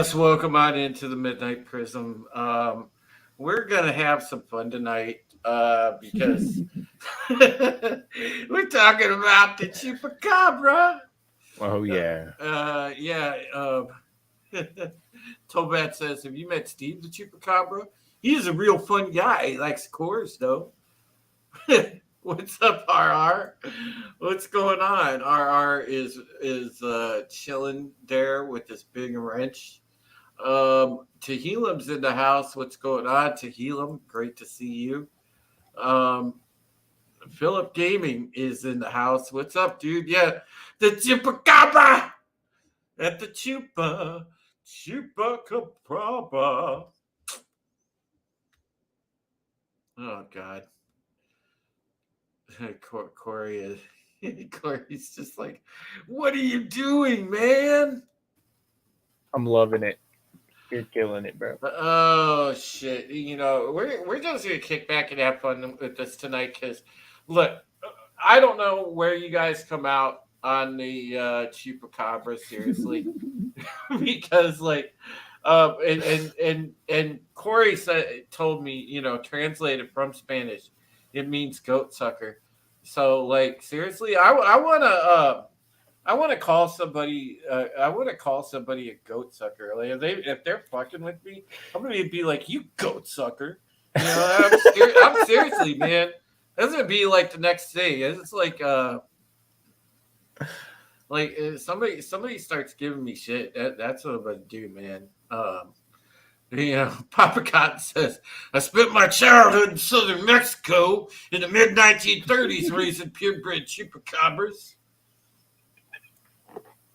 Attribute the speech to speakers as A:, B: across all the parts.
A: Yes, welcome on into the Midnight Prism. We're gonna have some fun tonight because we're talking about the Chupacabra.
B: Oh yeah.
A: Yeah. Tobat says, "Have you met Steve the Chupacabra? He's a real fun guy. He likes chorus though." What's up, RR? What's going on? RR is chilling there with this big wrench. Tahilam's in the house. What's going on, Tahilam? Great to see you. Um, Philip Gaming is in the house. What's up, dude? Yeah, the Chupacabra at the Chupacabra. Oh God, Corey is. Corey's just like, what are you doing, man?
B: I'm loving it. You're killing it, bro.
A: Oh shit! We're just gonna kick back and have fun with this tonight. Because look, I don't know where you guys come out on the Chupacabra, seriously, because like, and Corey told me, translated from Spanish, it means goat sucker. So like, seriously, I want to call somebody. I want to call somebody a goat sucker. Like if they're fucking with me, I'm gonna be like, "You goat sucker." I'm seriously, man. That's gonna be like the next thing. It's like somebody starts giving me shit. That's what I'm gonna do, man. Papa Cotton says, "I spent my childhood in southern Mexico in the mid 1930s raising purebred chupacabras."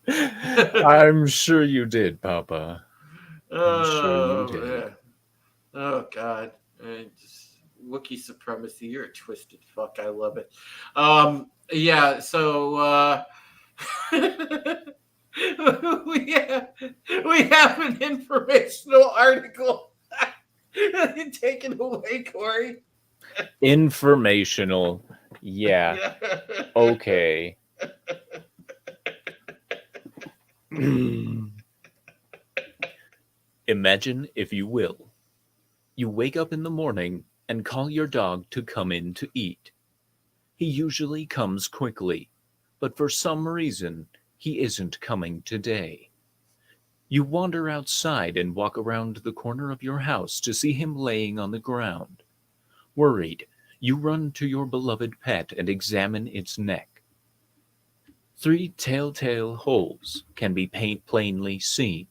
B: I'm sure you did, Papa. I'm sure you
A: Oh
B: did.
A: man. Oh god. Just Wookiee supremacy. You're a twisted fuck. I love it. Yeah, so we have we have an informational article. Take it away, Corey.
B: Informational. Yeah.
A: Yeah.
B: Okay. Imagine, if you will, you wake up in the morning and call your dog to come in to eat. He usually comes quickly, but for some reason, he isn't coming today. You wander outside and walk around the corner of your house to see him laying on the ground. Worried, you run to your beloved pet and examine its neck. 3 telltale holes can be plainly seen.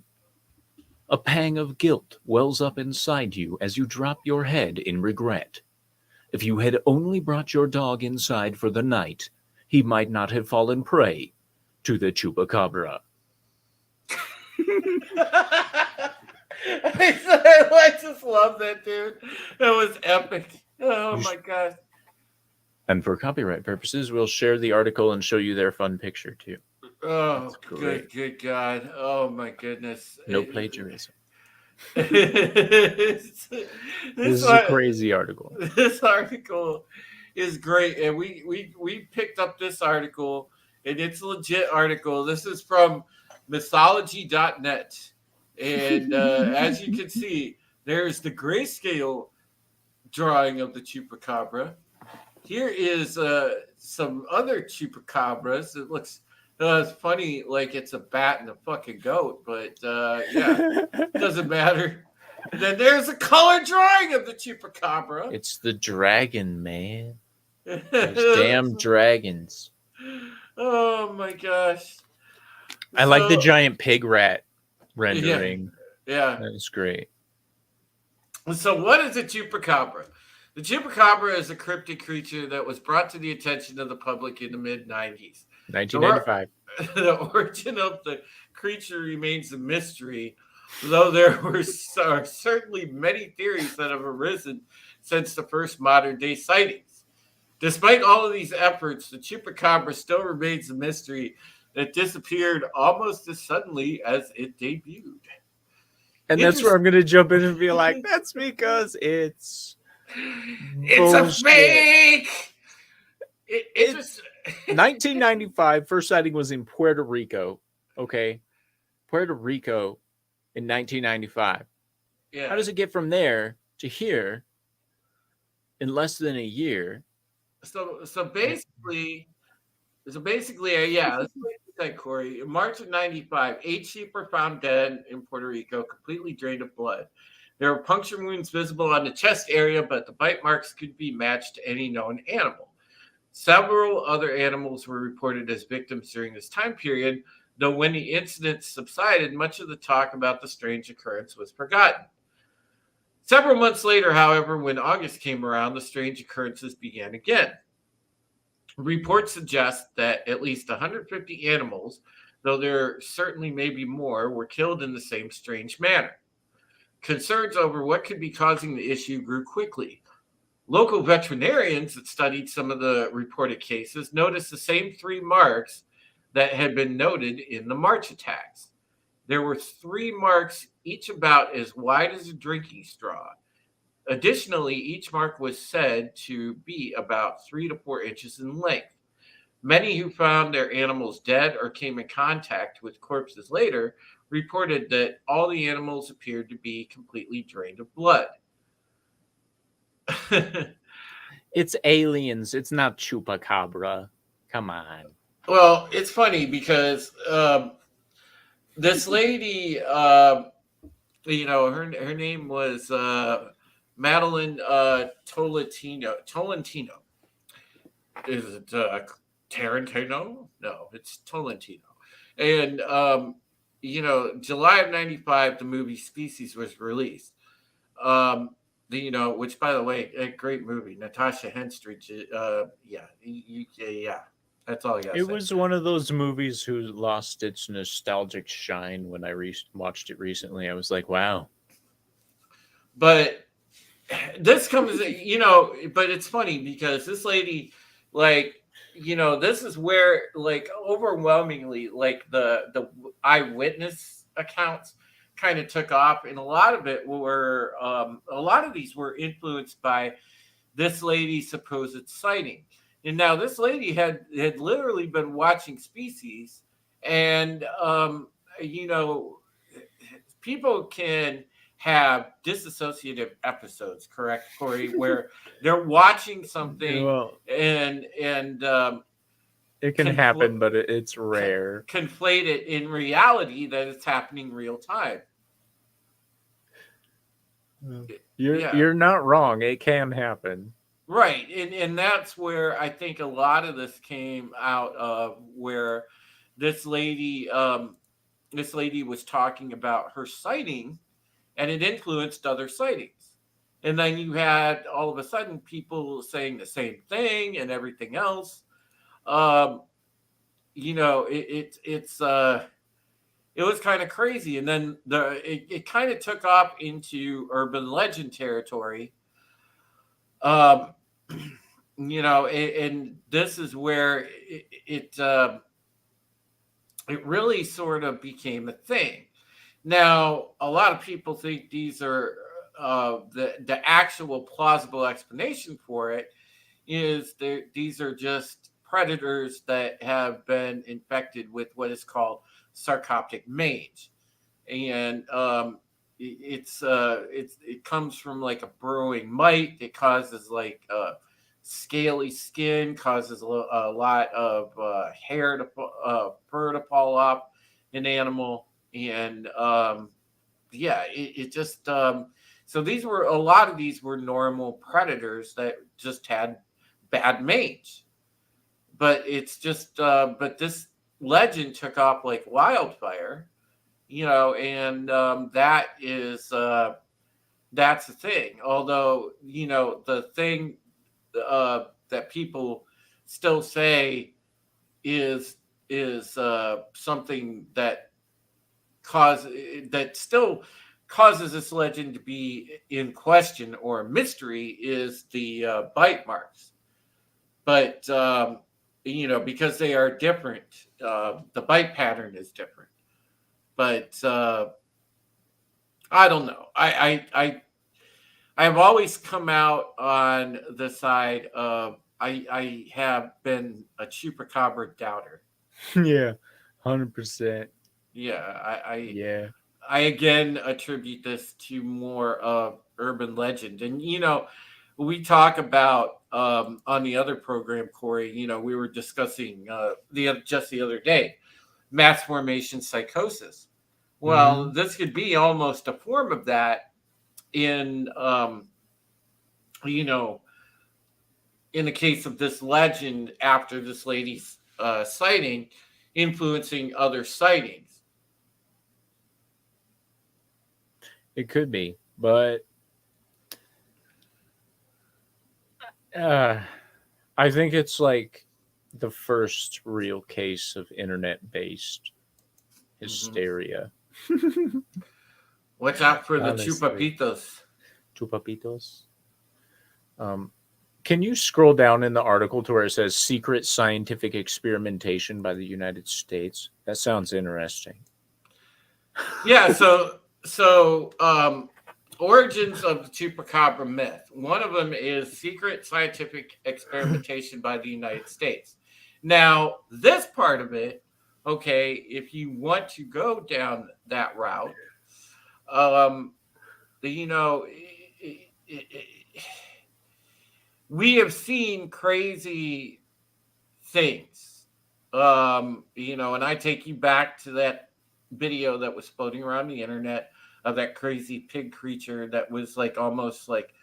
B: A pang of guilt wells up inside you as you drop your head in regret. If you had only brought your dog inside for the night, he might not have fallen prey to the Chupacabra.
A: I just love that, dude. That was epic. Oh my god.
B: And for copyright purposes, we'll share the article and show you their fun picture too.
A: Oh,
B: Great.
A: good God. Oh my goodness.
B: No plagiarism.
A: this,
B: This is a crazy article.
A: This article is great, and we picked up this article, and it's a legit article. This is from mythology.net, and as you can see, there's the grayscale drawing of the chupacabra. Here is some other chupacabras. It looks it's funny, like it's a bat and a fucking goat, but yeah, doesn't matter. And then there's a color drawing of the chupacabra.
B: It's the dragon, man. Those damn dragons.
A: Oh my gosh.
B: I like the giant pig rat rendering.
A: Yeah.
B: That is great.
A: So what is a chupacabra? The chupacabra is a cryptid creature that was brought to the attention of the public in the mid-90s.
B: 1995.
A: The origin of the creature remains a mystery, though there are certainly many theories that have arisen since the first modern-day sightings. Despite all of these efforts, the chupacabra still remains a mystery that disappeared almost as suddenly as it debuted.
B: And that's where I'm going to jump in and be like, that's because it's
A: a fake! It's
B: 1995, first sighting was in Puerto Rico. Okay. Puerto Rico in 1995. How
A: Yeah.
B: does it get from there to here in less than a year?
A: So
B: And
A: yeah. That's what you said, Corey. In March of '95, 8 sheep were found dead in Puerto Rico, completely drained of blood. There were puncture wounds visible on the chest area, but the bite marks could be matched to any known animal. Several other animals were reported as victims during this time period, though when the incident subsided, much of the talk about the strange occurrence was forgotten. Several months later, however, when August came around, the strange occurrences began again. Reports suggest that at least 150 animals, though there certainly may be more, were killed in the same strange manner. Concerns over what could be causing the issue grew quickly. Local veterinarians that studied some of the reported cases noticed the same 3 marks that had been noted in the March attacks. There were 3 marks, each about as wide as a drinking straw. Additionally, each mark was said to be about 3 to 4 inches in length. Many who found their animals dead or came in contact with corpses later reported that all the animals appeared to be completely drained of blood.
B: it's aliens. It's not Chupacabra. Come on.
A: Well, it's funny because this lady, her name was Madeline Tolentino. Is it Tarantino? No, it's Tolentino. And July of '95, the movie Species was released. Which by the way, a great movie. Natasha Henstridge. Yeah. That's all I gotta
B: It
A: say.
B: was one of those movies who lost its nostalgic shine when I watched it recently. I was like, wow.
A: But this comes, but it's funny because this lady, like, this is where, like, overwhelmingly, like, the eyewitness accounts kind of took off, and a lot of these were influenced by this lady's supposed sighting. And now this lady had literally been watching Species, and you know, people can have disassociative episodes, correct, Corey, where they're watching something
B: Well,
A: and
B: it can
A: confl-
B: happen, but it's rare.
A: conflate it in reality that it's happening real time.
B: You're
A: Yeah,
B: you're not wrong. It can happen.
A: right. And that's where I think a lot of this came out of, where this lady um this lady was talking about her sighting, and it influenced other sightings. And then you had all of a sudden people saying the same thing and everything else. Um, it was kind of crazy. And then it kind of took off into urban legend territory. Um, and this is where it really sort of became a thing. Now, a lot of people think these are the actual plausible explanation for it is these are just predators that have been infected with what is called sarcoptic mange, and it comes from like a burrowing mite. It causes like scaly skin, causes a lot of hair to fur to fall off an animal, and yeah, it just so these were a lot of these were normal predators that just had bad mange, but it's just but this legend took off like wildfire, and that's the thing. Although the thing that people still say is something cause that still causes this legend to be in question or a mystery is the bite marks. But because they are different, the bite pattern is different. But I don't know. I have always come out on the side of I have been a chupacabra doubter.
B: Yeah, 100%.
A: Yeah,
B: Yeah.
A: I again attribute this to more urban legend. And, we talk about on the other program, Corey, we were discussing just the other day, mass formation psychosis. Well,
B: Mm-hmm.
A: this could be almost a form of that in, you know, in the case of this legend after this lady's sighting, influencing other sightings.
B: It could be, but uh, I think it's like the first real case of internet-based
A: Hmm.
B: hysteria.
A: Watch out for the
B: Honestly,
A: chupapitos.
B: chupapitos. Um, can you scroll down in the article to where it says secret scientific experimentation by the United States? That sounds interesting.
A: Yeah, so origins of the chupacabra myth. One of them is secret scientific experimentation by the United States. Now, this part of it, okay, if you want to go down that route, um, you know, we have seen crazy things. And I take you back to that video that was floating around the internet of that crazy pig creature that was like almost like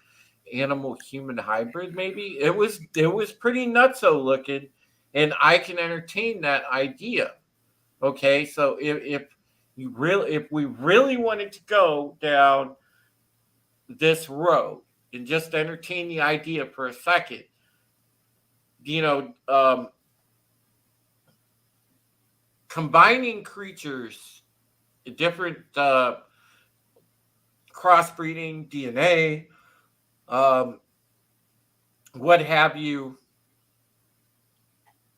A: animal human hybrid, maybe. It was pretty nutso looking, and I can entertain that idea. Okay, so if we really wanted to go down this road and just entertain the idea for a second, you know, combining creatures, different crossbreeding, DNA, um, what have you.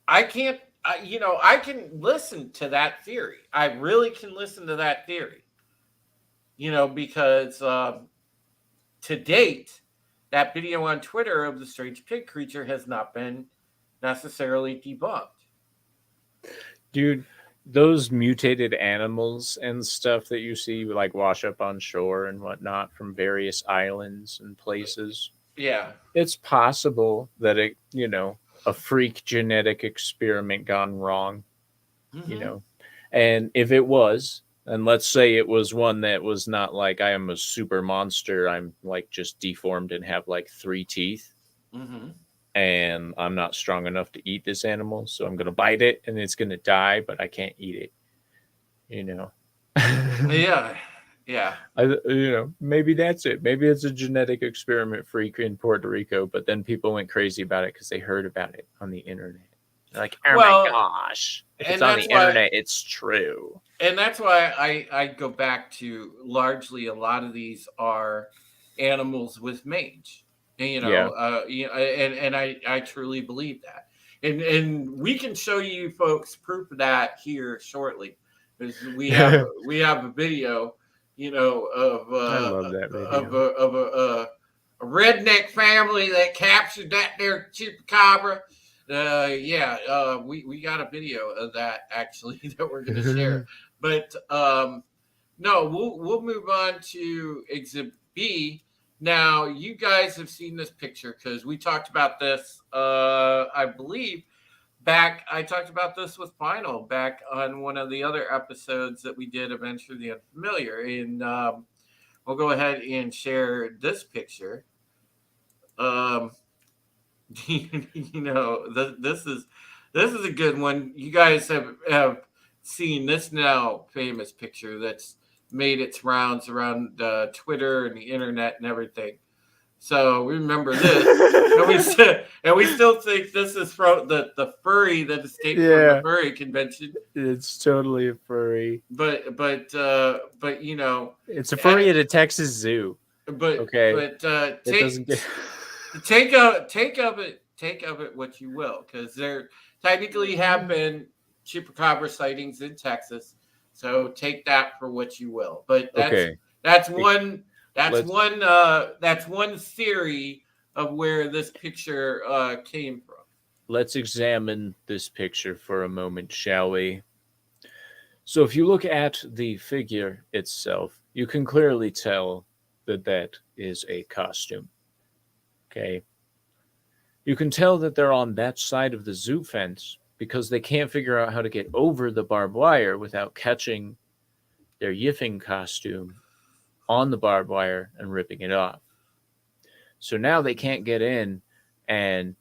A: I can't, I can listen to that theory. I really can listen to that theory, because to date, that video on Twitter of the strange pig creature has not been necessarily debunked.
B: Dude, those mutated animals and stuff that you see like wash up on shore and whatnot from various islands and places,
A: Yeah.
B: it's possible that a freak genetic experiment gone wrong, you
A: Hmm.
B: know. And if it was, and let's say it was one that was not like I am a super monster, I'm like just deformed and have like 3 teeth,
A: Hmm.
B: and I'm not strong enough to eat this animal, so I'm gonna bite it and it's gonna die, but I can't eat it. You know.
A: Yeah. Yeah.
B: Maybe that's it. Maybe it's a genetic experiment freak in Puerto Rico, but then people went crazy about it because they heard about it on the internet. They're like, oh my
A: Well,
B: gosh, if it's
A: and
B: on the
A: that's why
B: internet, it's true.
A: I go back to largely a lot of these are animals with mange, and
B: Yeah.
A: I truly believe that, and we can show you folks proof of that here shortly, because we have a video, of
B: I love that
A: of
B: video.
A: a redneck family that captured that there chupacabra. Yeah, we got a video of that actually that we're going to share. But no, we'll move on to Exhibit B. Now, you guys have seen this picture because we talked about this. I believe I talked about this with Final back on one of the other episodes that we did of Enter the Unfamiliar, and we'll go ahead and share this picture. Um, this is a good one. You guys have seen this now famous picture that's made its rounds around Twitter and the internet and everything. So we remember this, and we still think this is from the furry that escaped from the
B: Yeah,
A: furry convention.
B: it's totally a furry.
A: But
B: It's a
A: eh,
B: furry at a Texas zoo.
A: but
B: Okay,
A: but
B: it
A: take
B: doesn't get.
A: take of it what you will, because there technically have been chupacabra sightings in Texas. So take that for what you will. But that's
B: Okay,
A: that's
B: it-
A: one that's
B: let's
A: one that's one theory of where this picture came from.
B: let's examine this picture for a moment, shall we? So if you look at the figure itself, you can clearly tell that that is a costume. Okay. You can tell that they're on that side of the zoo fence because they can't figure out how to get over the barbed wire without catching their yiffing costume on the barbed wire and ripping it off. So now they can't get in and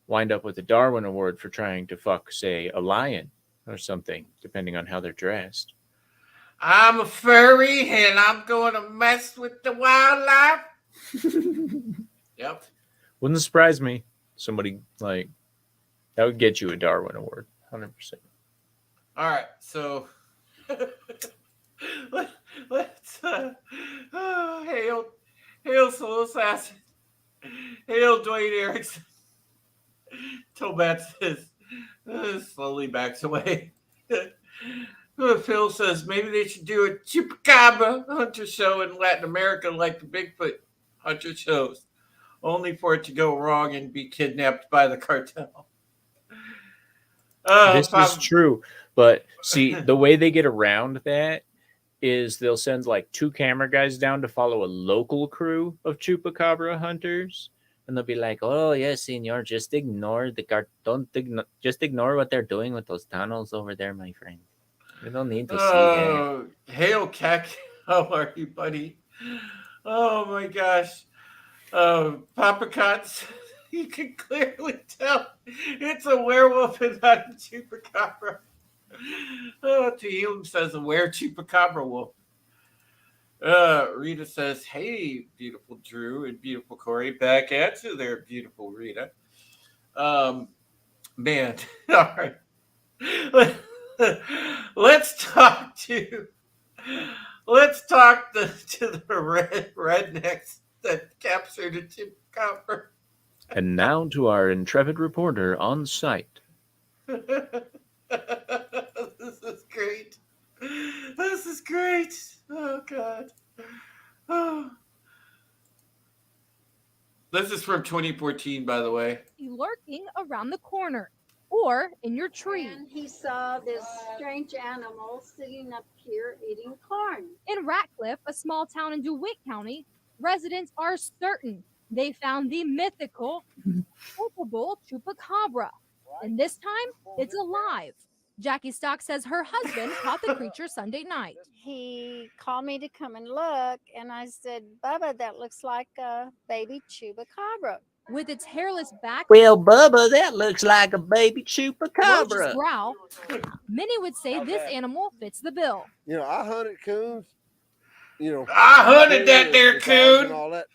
B: wind up with a Darwin Award for trying to fuck, say, a lion or something, depending on how they're dressed.
A: I'm a furry and I'm going to mess with the wildlife. Yep.
B: Wouldn't surprise me. Somebody like that would get you a Darwin Award, 100%.
A: All right, so let's hail Soul Assassin, hail Dwayne Erickson. Tobat says slowly backs away. Phil says maybe they should do a Chupacabra hunter show in Latin America like the Bigfoot hunter shows, only for it to go wrong and be kidnapped by the cartel.
B: This is true, but see, the way they get around that is they'll send like 2 camera guys down to follow a local crew of Chupacabra hunters, and they'll be like, "Oh yes, senor, just ignore just ignore what they're doing with those tunnels over there, my friend. We don't need to see that."
A: Hail, Keck. How are you, buddy? Oh my gosh. Papa Cuts. You can clearly tell it's a werewolf and not a chupacabra. Tehillim says a were chupacabra wolf. Rita says, hey, beautiful Drew and beautiful Corey. Back at you there, beautiful Rita. Man, all right. Let's talk to the rednecks that captured a chupacabra.
B: And now to our intrepid reporter on site.
A: This is great. This is great. Oh God. Oh. This is from 2014, by the way.
C: Lurking around the corner or in your tree.
D: And he saw this strange animal sitting up here eating corn.
C: In Ratcliffe, a small town in DeWitt County, residents are certain they found the mythical, culpable chupacabra. And this time, it's alive. Jackie Stock says her husband caught the creature Sunday night.
D: He called me to come and look, and I said, Bubba, that looks like a baby chupacabra.
C: With its hairless back,
B: Well, Bubba, that looks like a baby
C: ferocious
B: chupacabra.
C: growl, many would say this animal fits the bill.
E: You know, I hunted coons. You know,
A: I hunted that there
E: and
A: coon.
E: all that.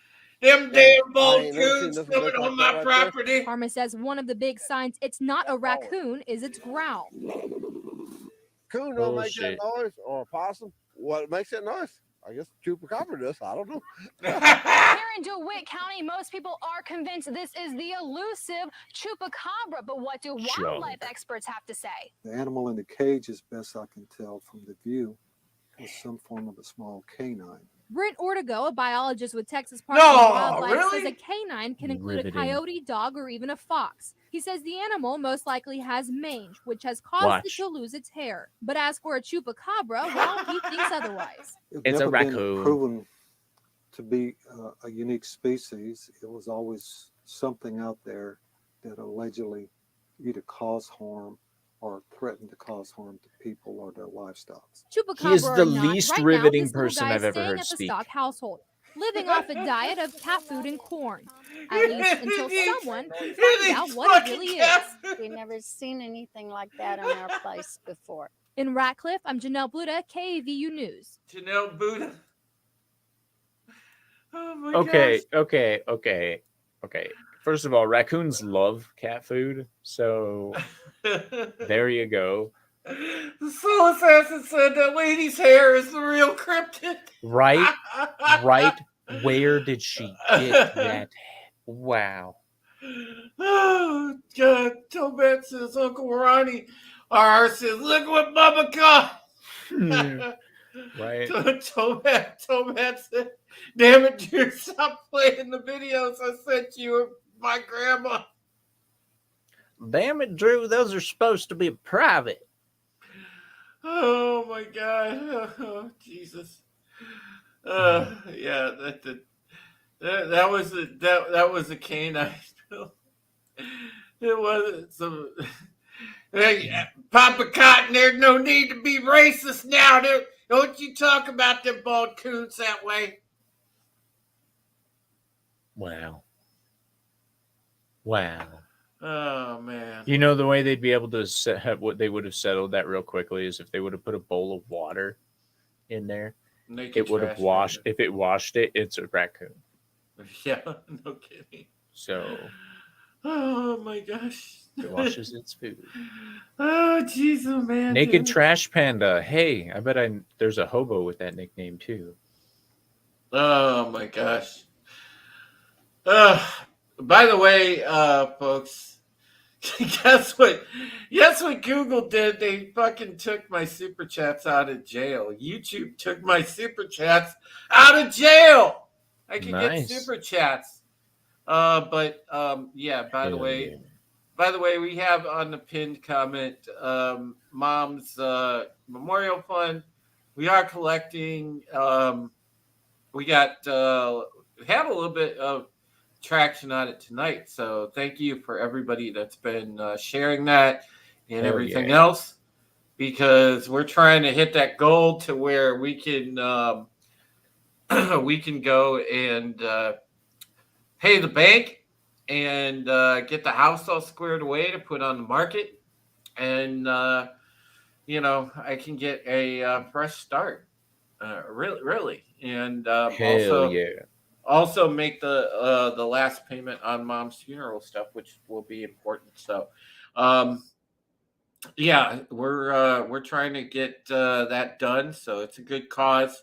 A: Them damn bold
E: I ain't never seen
A: coons
E: nothing
A: coming
E: look like
A: on
E: that
A: my
E: right
A: property.
C: Parma says one of the big signs it's not a raccoon is its growl.
E: Coon don't make
B: Bullshit.
E: that noise, or a possum. What makes that noise? I guess chupacabra does. I don't know.
F: Here in DeWitt County, most people are convinced this is the elusive chupacabra. But what do wildlife experts have to say?
G: The animal in the cage, as best I can tell from the view, is some form of a small canine.
C: Brent Ortego, a biologist with Texas Parks
A: No,
C: and Wildlife,
A: really?
C: says a canine can include
B: Riveting.
C: a coyote, dog, or even a fox. He says the animal most likely has mange, which has caused it
B: Watch.
C: to lose its hair. But as for a chupacabra, well, he thinks otherwise.
B: It's a
G: never been
B: raccoon.
G: proven to be a unique species. It was always something out there that allegedly either caused harm or threatened to cause harm to people or their livestock.
C: Chupacabra
B: He is
C: or
B: the
C: not,
B: least
C: right now,
B: riveting
C: this little
B: person
C: guy
B: I've
C: is
B: ever
C: staying
B: heard
C: at the
B: speak.
C: Stock household, living off a diet of cat food and corn. At least until someone finds out what it really is.
D: We never seen anything like that in our place before.
C: In Ratcliffe, I'm Janelle Bluda, KVU News.
A: Janelle Buddha. Oh my
B: Okay. First of all, raccoons love cat food, so
A: gosh.
B: there you go.
A: The Soul Assassin said that lady's hair is the real cryptid.
B: Right? Where did she get that? Wow.
A: Oh, God. Tobat says Uncle Ronnie. R says, look what Bubba caught.
B: Right.
A: Tobat said, damn it, dude, stop playing the videos I sent you of my grandma.
B: Damn it, Drew, those are supposed to be private.
A: Oh my God! Oh, Jesus! Yeah, that was that was a canine spill. It wasn't some. Hey, Papa Cotton, there's no need to be racist now. Don't you talk about them bald coons that way.
B: Wow. Wow.
A: Oh man.
B: You know the way they'd be able to have what they would have settled that real quickly is if they would have put a bowl of water in there.
A: Naked
B: It would have
A: trash
B: washed.
A: man.
B: If it washed it, it's a raccoon.
A: Yeah, no kidding.
B: So
A: Oh my gosh.
B: it washes its food.
A: Oh jeez, oh man.
B: Naked
A: dude.
B: Trash Panda. Hey, I bet there's a hobo with that nickname too.
A: Oh my gosh. By the way, folks, guess what? Guess what Google did? They fucking took my super chats out of jail. YouTube took my super chats out of jail. I can
B: Nice.
A: get super chats. Yeah. By the
B: Hell
A: way,
B: yeah.
A: By the way, we have on the pinned comment, Mom's Memorial Fund. We are collecting. We got have a little bit of traction on it tonight. So thank you for everybody that's been sharing that and
B: Hell
A: everything
B: yeah.
A: else, because we're trying to hit that goal to where we can we can go and pay the bank and get the house all squared away to put on the market, and you know, I can get a fresh start, really, and
B: Hell yeah.
A: also make the last payment on Mom's funeral stuff, which will be important. So, yeah, we're trying to get that done. So it's a good cause.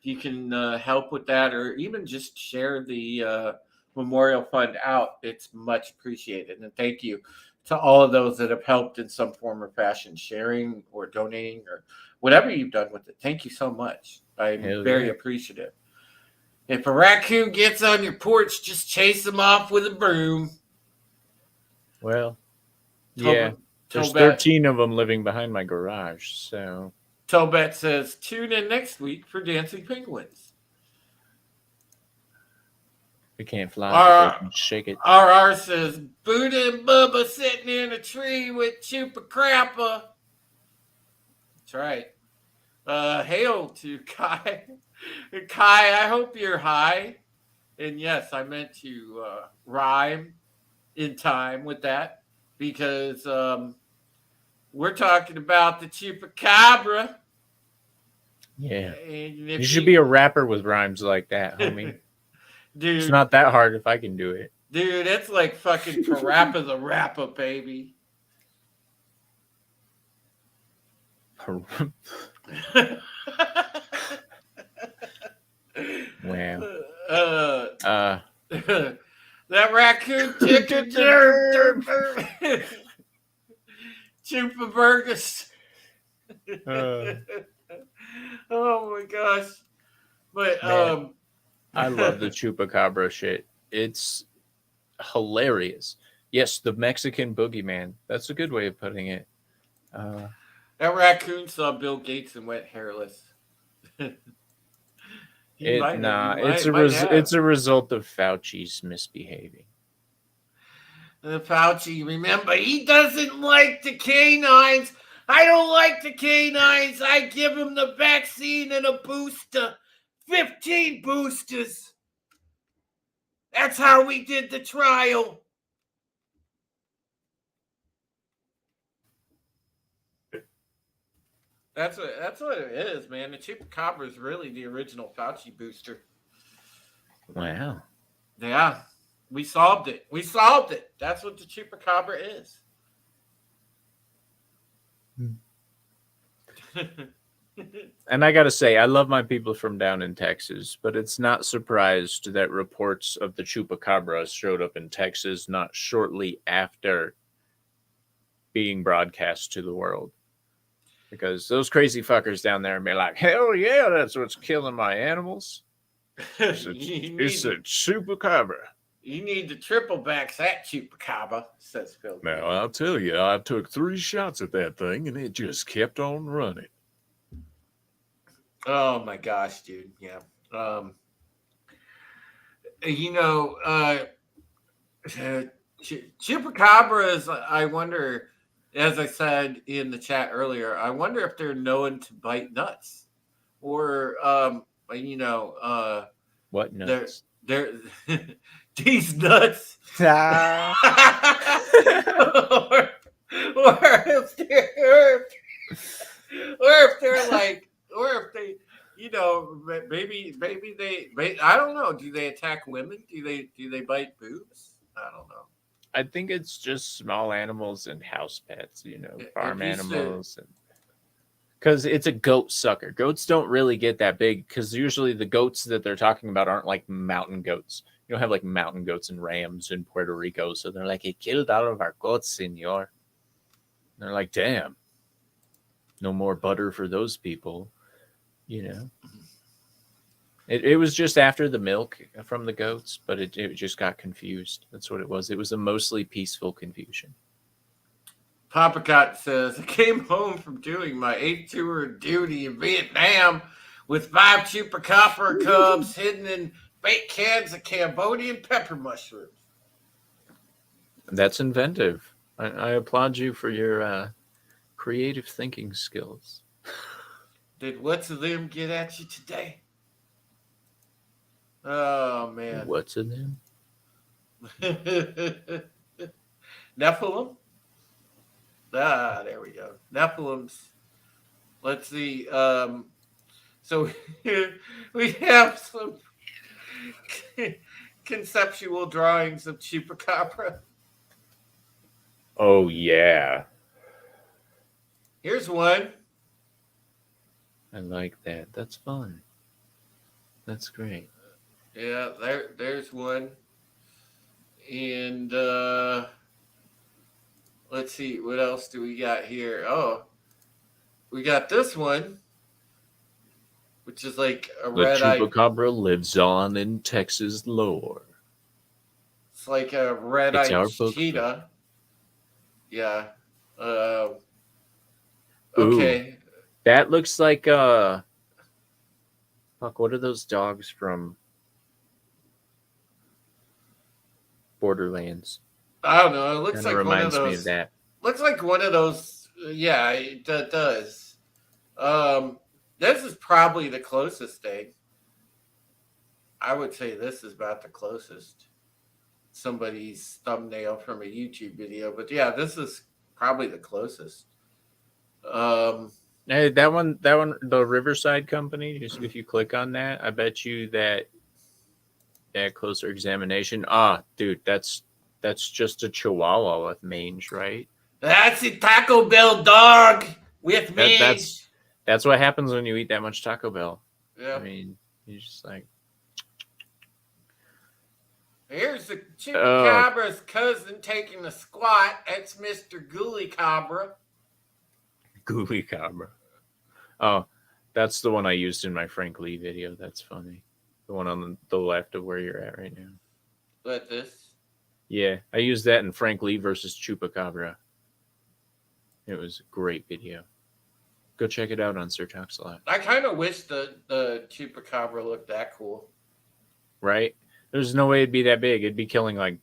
A: If you can help with that, or even just share the memorial fund out, it's much appreciated. And thank you to all of those that have helped in some form or fashion, sharing or donating or whatever you've done with it. Thank you so much. I'm
B: Hell
A: very
B: yeah.
A: appreciative. If a raccoon gets on your porch, just chase him off with a broom.
B: Well, yeah. There's
A: Tobet
B: 13 of them living behind my garage, so
A: says, tune in next week for Dancing Penguins.
B: they can't fly, but they can shake it.
A: RR says, Buddha and Bubba sitting in a tree with Chupacabra. That's right. Hail to Kai. Kai, I hope you're high. And yes, I meant to rhyme in time with that, because we're talking about the Chupacabra.
B: Yeah.
A: And
B: You should be a rapper with rhymes like that, homie.
A: Dude,
B: It's not that hard if I can do it.
A: dude, it's like fucking Parappa the Rapper, baby.
B: Wow.
A: That raccoon chicken Chupa Burgers. Oh my gosh. But
B: Man. I love the Chupacabra shit. It's hilarious. Yes, the Mexican boogeyman. That's a good way of putting it.
A: That raccoon saw Bill Gates and went hairless.
B: It's a result of Fauci's misbehaving.
A: Fauci, remember, he doesn't like the canines. I don't like the canines. I give him the vaccine and a booster. 15 boosters. That's how we did the trial. That's what it is, man. The Chupacabra is really the original Fauci booster.
B: Wow.
A: Yeah. We solved it. We solved it. That's what the Chupacabra is.
B: And I gotta say, I love my people from down in Texas, but it's not surprised that reports of the Chupacabra showed up in Texas not shortly after being broadcast to the world. Because those crazy fuckers down there be like, hell yeah, that's what's killing my animals. It's a Chupacabra.
A: You need to triple back that Chupacabra, says Phil.
H: Now, I'll tell you, I took 3 shots at that thing and it just kept on running.
A: Oh my gosh, dude. Yeah. You know, chupacabras. I wonder, as I said in the chat earlier, I wonder if they're known to bite nuts, or you know,
B: What
A: they're
B: nuts?
A: they're these nuts,
B: Ah.
A: or, or if they're or if they're like, or if they, you know, maybe I don't know. Do they attack women? Do they bite boobs? I don't know.
B: I think it's just small animals and house pets, farm
A: If you said,
B: animals. Because it's a goat sucker. Goats don't really get that big because usually the goats that they're talking about aren't like mountain goats. You don't have like mountain goats and rams in Puerto Rico. So they're like, he killed all of our goats, senor. And they're like, damn, no more butter for those people. It was just after the milk from the goats, but it just got confused. That's what it was. It was a mostly peaceful confusion.
A: Papa Got says, I came home from doing my 8th tour of duty in Vietnam with 5 chupacabra cubs hidden in baked cans of Cambodian pepper mushrooms.
B: That's inventive. I applaud you for your creative thinking skills.
A: Did what's of them get at you today? Oh, man.
B: What's in them?
A: Nephilim? Ah, there we go. Nephilims. Let's see. So we have some conceptual drawings of Chupacabra.
B: Oh, yeah.
A: Here's one.
B: I like that. That's fun. That's great.
A: Yeah, there's one. And let's see, what else do we got here? Oh, we got this one, which is like a
B: The
A: red-eyed.
B: Chupacabra lives on in Texas lore.
A: It's like a
B: It's
A: red-eyed
B: our book.
A: cheetah. Yeah.
B: Ooh,
A: Okay.
B: that looks like fuck, what are those dogs from Borderlands?
A: I don't know. It looks
B: Kind of
A: like one of
B: reminds me
A: those.
B: of that.
A: Looks like one of those. Yeah, it does. This is probably the closest thing. I would say this is about the closest. Somebody's thumbnail from a YouTube video, but yeah, this is probably the closest.
B: Hey, that one, the Riverside Company. Just if you click on that, I bet you that closer examination. Dude, that's just a Chihuahua with mange, right?
A: That's a Taco Bell dog with mange.
B: That's what happens when you eat that much Taco Bell.
A: Yeah.
B: I mean, you're just like.
A: Here's the Chupacabra's cousin taking a squat. That's Mr. Ghoulie Cabra.
B: Ghoulie Cabra. Oh, that's the one I used in my Frank Lee video. That's funny. The one on the left of where you're at right now.
A: Like this?
B: Yeah, I used that in Frank Lee versus Chupacabra. It was a great video. Go check it out on Sir Talks a Lot.
A: I kind of wish the Chupacabra looked that cool.
B: Right? There's no way it'd be that big. It'd be killing like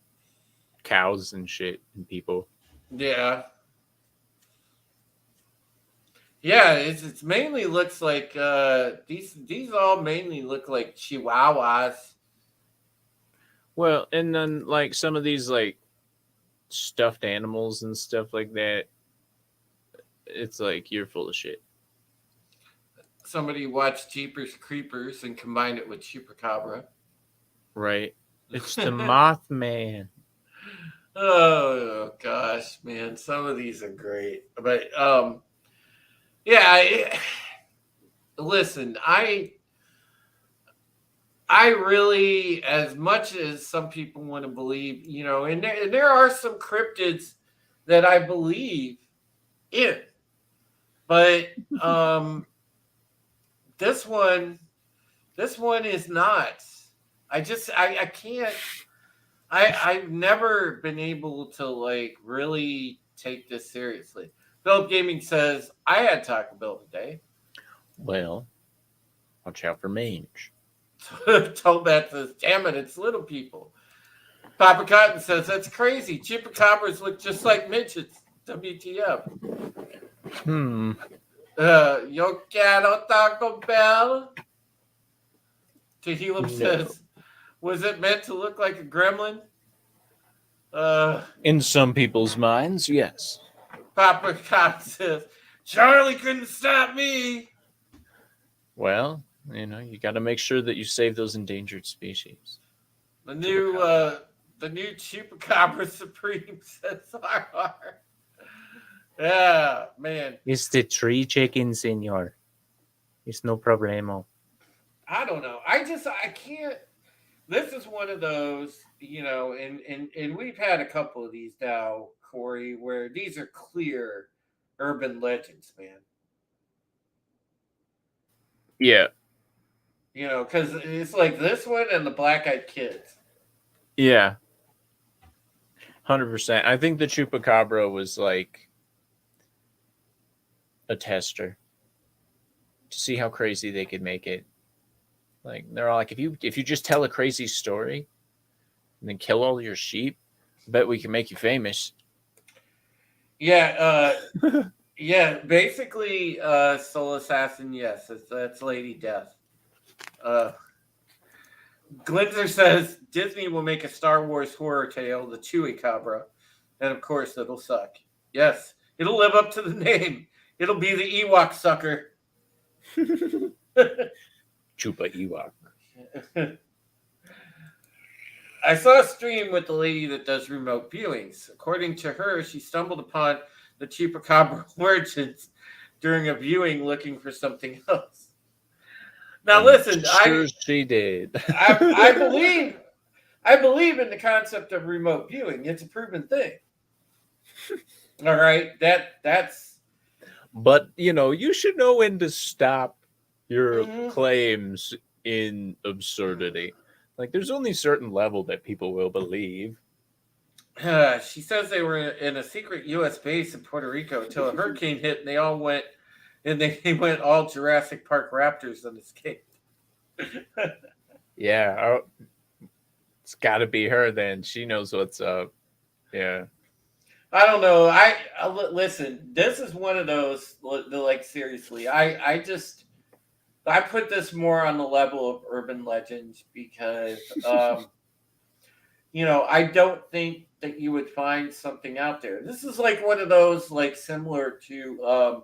B: cows and shit and people.
A: Yeah. Yeah, it's mainly looks like these all mainly look like Chihuahuas.
B: Well, and then like some of these like stuffed animals and stuff like that, it's like you're full of shit.
A: Somebody watched Jeepers Creepers and combined it with Chupacabra.
B: Right. It's the Mothman.
A: Oh gosh, man, some of these are great. But yeah, listen, I really, as much as some people want to believe, and there are some cryptids that I believe in, but this one is not. I can't. I've never been able to like really take this seriously. Philip Gaming says I had Taco Bell today.
B: Well, Watch out for mange.
A: Tobat says, damn it, it's little people. Papa Cotton says, that's crazy. Chupacabras look just like midgets. WTF. Yo quiero Taco Bell. Tehillim says, was it meant to look like a gremlin?
B: In some people's minds, yes.
A: Papa Cotton says, Charlie couldn't stop me.
B: Well, you got to make sure that you save those endangered species.
A: The new Chupacabra Supreme says, RR. Yeah, man.
B: It's the tree chicken, senor. It's no problemo.
A: I don't know. I can't. This is one of those, and we've had a couple of these now, Corey, where these are clear urban legends, man.
B: Yeah.
A: Because it's like this one and the Black Eyed Kids.
B: Yeah. 100%. I think the Chupacabra was like a tester to see how crazy they could make it. Like, they're all like, if you just tell a crazy story and then kill all your sheep, I bet we can make you famous.
A: Yeah, yeah. Basically, Soul Assassin. Yes, that's Lady Death. Glinzer says Disney will make a Star Wars horror tale, the Chupacabra, and of course it'll suck. Yes, it'll live up to the name. It'll be the Ewok sucker.
B: Chupa Ewok.
A: I saw a stream with the lady that does remote viewings. According to her, she stumbled upon the Chupacabra origins during a viewing looking for something else. Now listen,
B: she did.
A: I believe in the concept of remote viewing. It's a proven thing. All right, that's.
B: But you should know when to stop your claims in absurdity. Like, there's only a certain level that people will believe.
A: She says they were in a secret U.S. base in Puerto Rico until a hurricane hit, and they all went, all Jurassic Park raptors and escaped.
B: Yeah, it's got to be her then. She knows what's up. Yeah.
A: I don't know. I listen. This is one of those. Like, seriously, I put this more on the level of urban legends because, I don't think that you would find something out there. This is like one of those, like, similar to,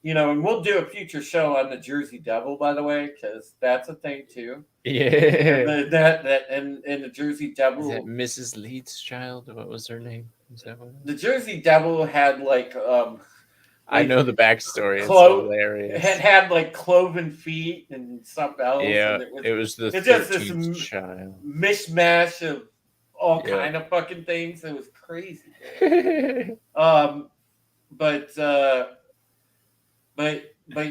A: and we'll do a future show on the Jersey Devil, by the way, because that's a thing too.
B: Yeah.
A: And the Jersey Devil.
B: Is that Mrs. Leeds' child? What was her name? Is that what?
A: The Jersey Devil had like
B: I know the backstory. It's hilarious.
A: Had like cloven feet and something else.
B: Yeah,
A: and
B: it was the 13th child.
A: Mishmash of all kind of fucking things. It was crazy. But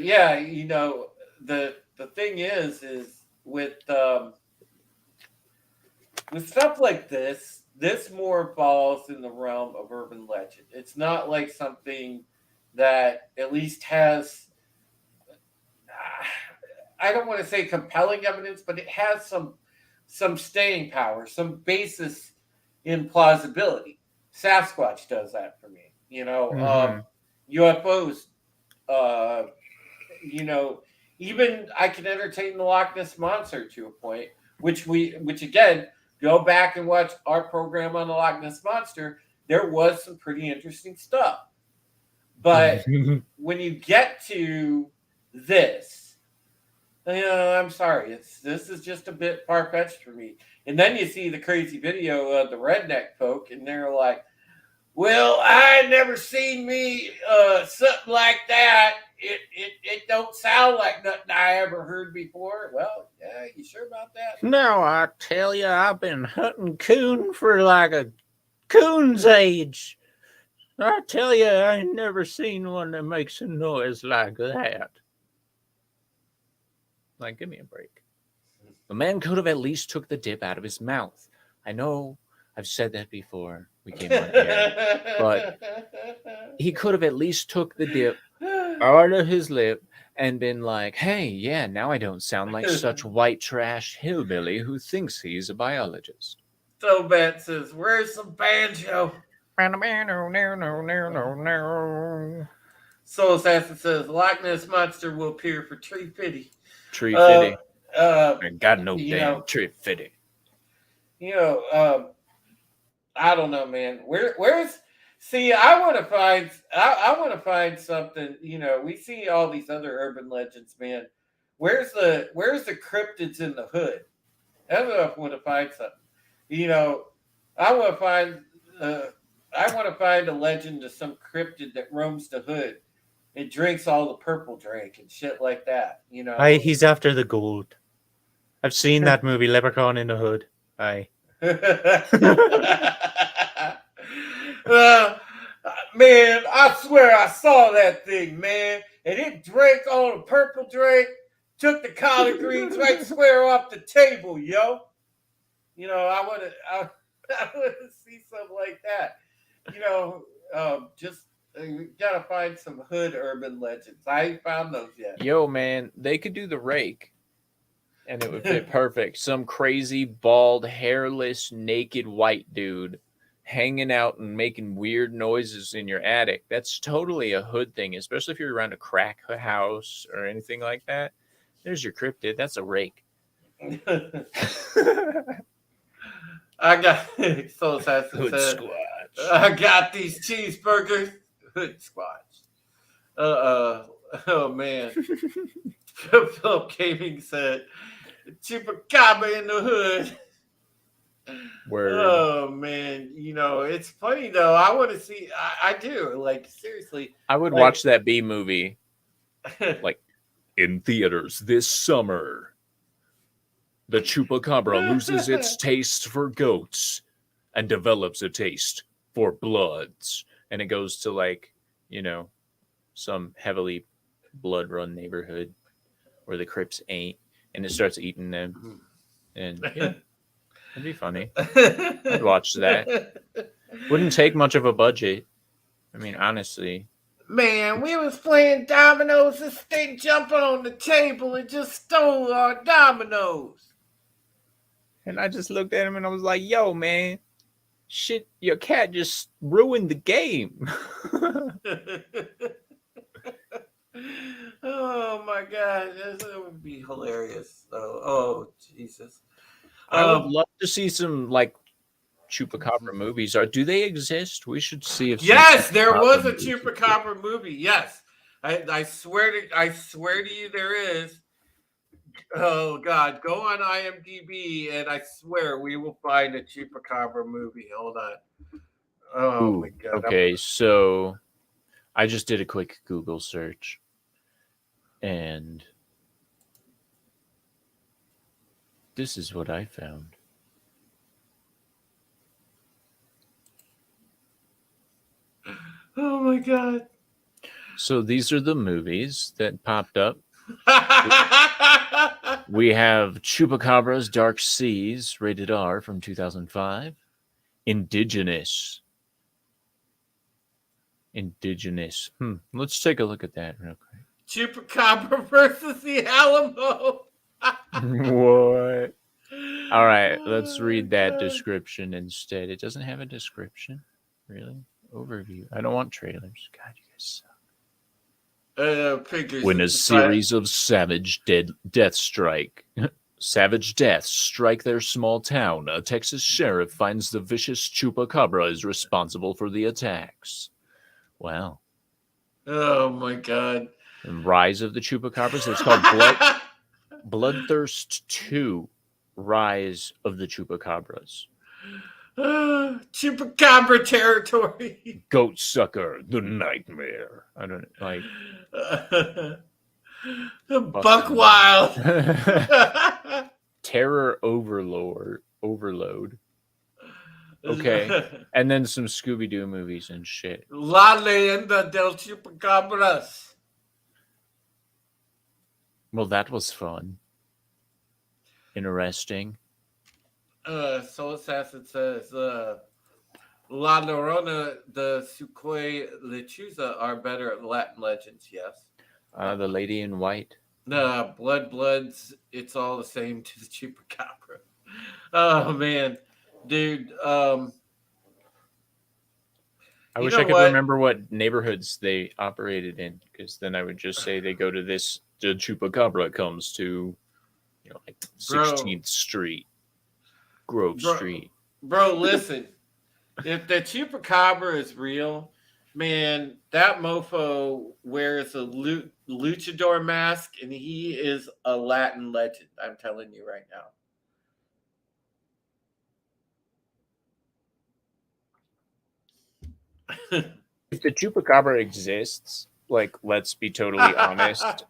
A: yeah, the thing is with stuff like this more falls in the realm of urban legend. It's not like something that at least has, I don't want to say compelling evidence, but it has some staying power, some basis in plausibility. Sasquatch does that for me. UFOs, even I can entertain the Loch Ness Monster to a point, which again, go back and watch our program on the Loch Ness Monster. There was some pretty interesting stuff. But when you get to this, I'm sorry, this is just a bit far-fetched for me. And then you see the crazy video of the redneck folk, and they're like, well, I never seen me something like that. It don't sound like nothing I ever heard before. Well, yeah, you sure about that?
B: No, I tell you, I've been hunting coon for like a coon's age. I tell you, I ain't never seen one that makes a noise like that. Like, give me a break. The man could have at least took the dip out of his mouth. I know I've said that before we came on here, but he could have at least took the dip out of his lip and been like, hey, yeah, now I don't sound like such white trash hillbilly who thinks he's a biologist.
A: So Bat says, "Where's some banjo?" Soul Assassin says, "Loch Ness monster will appear for Tree Fitty."
B: Tree Fitty.
A: I
B: Got no
A: you
B: damn
A: know,
B: Tree Fitty.
A: I don't know, man. Where's see? I want to find something. We see all these other urban legends, man. Where's the cryptids in the hood? That's what I want to find something. You know, I want to find. Uh, I want to find a legend of some cryptid that roams the hood and drinks all the purple drink and shit like that.
H: Aye, he's after the gold. I've seen that movie, Leprechaun in the Hood. Aye.
A: Uh, man, I swear I saw that thing, man, and it drank all the purple drink, took the collard greens right square off the table, yo. I want to, I want to see something like that. Just you gotta find some hood urban legends. I ain't found those yet.
B: Yo, man, they could do the rake, and it would fit perfect. Some crazy, bald, hairless, naked white dude hanging out and making weird noises in your attic. That's totally a hood thing, especially if you're around a crack house or anything like that. There's your cryptid. That's a rake.
A: I got Soul Assassin
B: Hood
A: said,
B: squatch.
A: I got these cheeseburgers. Hood squatch. Oh man. Philip Gaming said, Chupacabra in the hood.
B: Word.
A: Oh man, it's funny though. I want to see. I do, like, seriously.
B: I would
A: like-
B: watch that B movie like in theaters this summer. The Chupacabra loses its taste for goats and develops a taste for bloods. And it goes to, like, some heavily blood-run neighborhood where the Crips ain't, and it starts eating them. And yeah, it'd be funny. I'd watch that. Wouldn't take much of a budget. I mean, honestly.
A: Man, we was playing dominoes. This thing jumped on the table and just stole our dominoes.
B: And I just looked at him and I was like, yo, man, shit, your cat just ruined the game.
A: Oh my god, that would be hilarious. Oh Jesus.
B: I would love to see some, like, Chupacabra movies. Do they exist? We should see if
A: Yes, there was a
B: movies exist.
A: Chupacabra movie. Yes. I swear to you there is. Oh God, go on IMDb and I swear we will find a Chupacabra movie. Hold on. Oh
B: Ooh,
A: my God.
B: okay, so I just did a quick Google search, and this is what I found.
A: Oh my God.
B: So these are the movies that popped up. We have Chupacabra's Dark Seas, rated R, from 2005. Indigenous. Let's take a look at that real quick.
A: Chupacabra versus the Alamo.
B: What? All right, let's
A: Oh,
B: read that
A: God.
B: description instead. It doesn't have a description, really. Overview. I don't want trailers. God, you guys suck.
A: Figures.
B: When a series of savage deaths strike their small town, a Texas sheriff finds the vicious Chupacabra is responsible for the attacks. Wow.
A: Oh my God.
B: And Rise of the Chupacabras. It's called Bloodthirst 2, Rise of the Chupacabras.
A: Chupacabra territory.
B: Goat Sucker, the Nightmare. I don't like.
A: Buck Wild.
B: Terror Overload. Okay. And then some Scooby-Doo movies and shit.
A: La Leyenda del Chupacabras.
B: Well, that was fun. Interesting.
A: Soul Assassin says, La Llorona, the Sucoy Lechuza are better at Latin legends, yes.
B: The lady in white.
A: Nah, bloods. It's all the same to the chupacabra. Oh man, dude.
B: I
A: You
B: wish I
A: know
B: could
A: what?
B: remember what neighborhoods they operated in, because then I would just say they go to this. The chupacabra comes to, like
A: Bro,
B: 16th Street, Grove
A: bro,
B: Street.
A: bro. Listen, if the chupacabra is real, man, that mofo wears a luchador mask, and he is a Latin legend. I'm telling you right now.
B: If the chupacabra exists, like, let's be totally honest,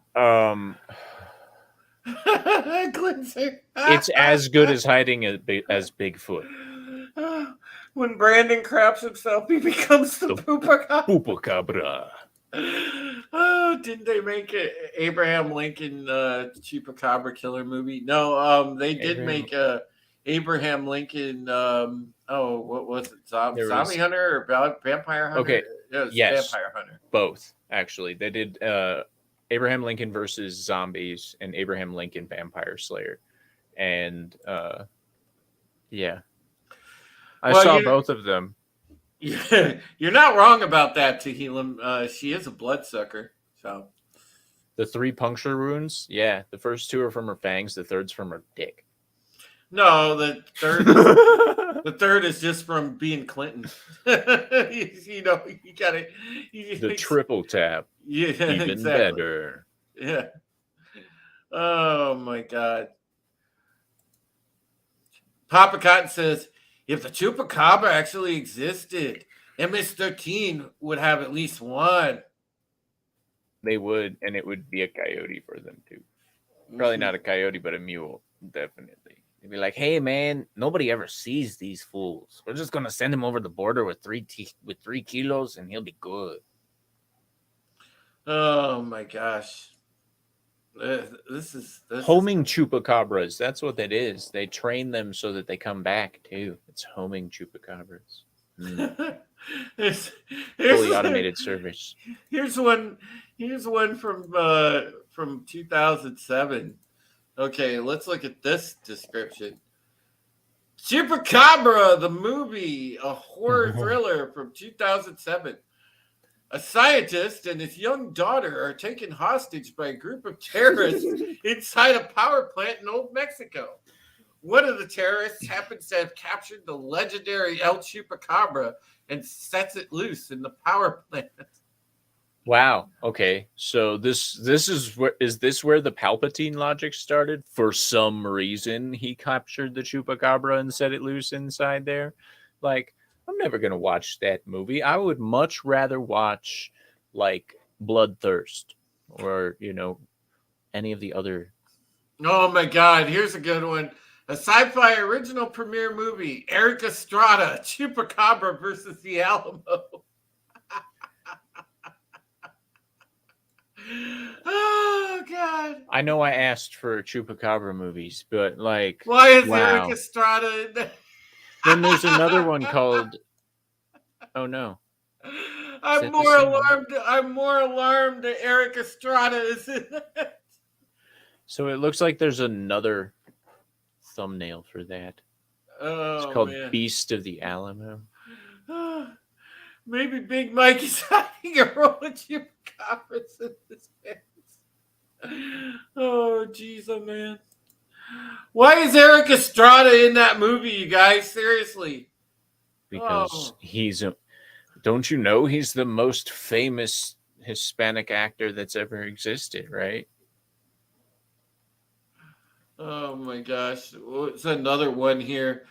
A: Cleanser.
B: it's as good as hiding as Bigfoot.
A: When Brandon craps himself, he becomes the
B: The
A: poopacabra.
B: Chupacabra.
A: Oh, didn't they make an Abraham Lincoln Chupacabra killer movie? No, they did make a Abraham Lincoln. What was it? Zombie Hunter or Vampire Hunter?
B: Okay,
A: it was
B: yes,
A: Vampire Hunter.
B: Both actually. They did Abraham Lincoln versus zombies and Abraham Lincoln Vampire Slayer, and yeah, I saw both of them.
A: You're not wrong about that, Tehillim. She is a bloodsucker. So
B: the 3 puncture wounds, yeah, the first 2 are from her fangs, the third's from her dick.
A: No, the third is just from being Clinton. You gotta
B: the triple tap.
A: Yeah,
B: even
A: exactly.
B: better.
A: Yeah. Oh my God. Papa Cotton says, if the chupacabra actually existed, MS-13 would have at least one.
B: They would, and it would be a coyote for them too. Probably not a coyote, but a mule, definitely. They'd be like, "Hey, man, nobody ever sees these fools. We're just gonna send him over the border with 3 kilos, and he'll be good."
A: Oh my gosh. This is
B: homing chupacabras. That's what that is. They train them so that they come back too. It's homing chupacabras. Fully automated service.
A: Here's one from 2007. Okay, let's look at this description. Chupacabra, the movie, a horror thriller from 2007. A scientist and his young daughter are taken hostage by a group of terrorists inside a power plant in Old Mexico. One of the terrorists happens to have captured the legendary El Chupacabra and sets it loose in the power plant.
B: Wow. Okay. So this is where the Palpatine logic started? For some reason, he captured the Chupacabra and set it loose inside there. Like, I'm never gonna watch that movie. I would much rather watch like Bloodthirst or any of the other.
A: Oh my God! Here's a good one. A sci-fi original premiere movie. Eric Estrada, Chupacabra versus the Alamo. Oh God!
B: I know I asked for Chupacabra movies, but like,
A: why is Eric Estrada in there?
B: Then there's another one called. Oh no!
A: I'm more alarmed that Eric Estrada is in it.
B: So it looks like there's another thumbnail for that.
A: Oh,
B: it's called
A: man.
B: Beast of the Alamo.
A: Maybe Big Mike is having a roll of Chupacabras in his pants. Oh, jeez, oh man. Why is Eric Estrada in that movie, you guys? Seriously.
B: Because don't you know he's the most famous Hispanic actor that's ever existed, right?
A: Oh my gosh. What's another one here?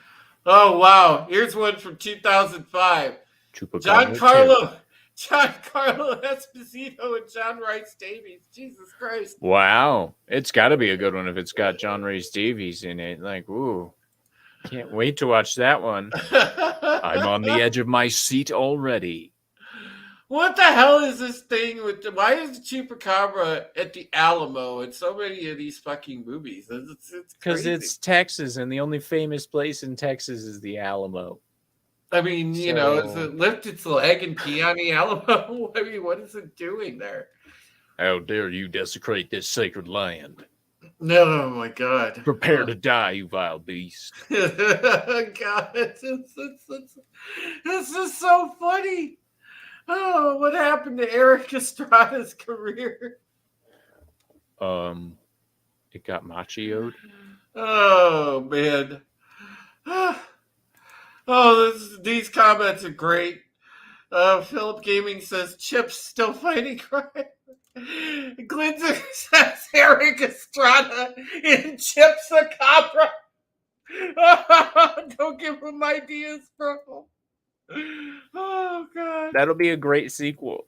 A: Oh wow. Here's one from 2005. Giancarlo Esposito and John Rice Davies. Jesus Christ.
B: Wow. It's got to be a good one if it's got John Rice Davies in it. Like, ooh. Can't wait to watch that one. I'm on the edge of my seat already.
A: What the hell is this thing with why is the Chupacabra at the Alamo in so many of these fucking movies? It's
B: because it's Texas, and the only famous place in Texas is the Alamo.
A: I mean, does it lift its leg and pee on the Alamo? I mean, what is it doing there?
B: How dare you desecrate this sacred land?
A: No, oh my God.
B: Prepare to die, you vile beast.
A: God, this is so funny. Oh, what happened to Eric Estrada's career?
B: It got machioed.
A: Oh man. Oh, these comments are great. Philip Gaming says Chip's still fighting crime. Glinzer says Eric Estrada in Chupacabra. Don't give him ideas, bro. Oh God.
B: That'll be a great sequel.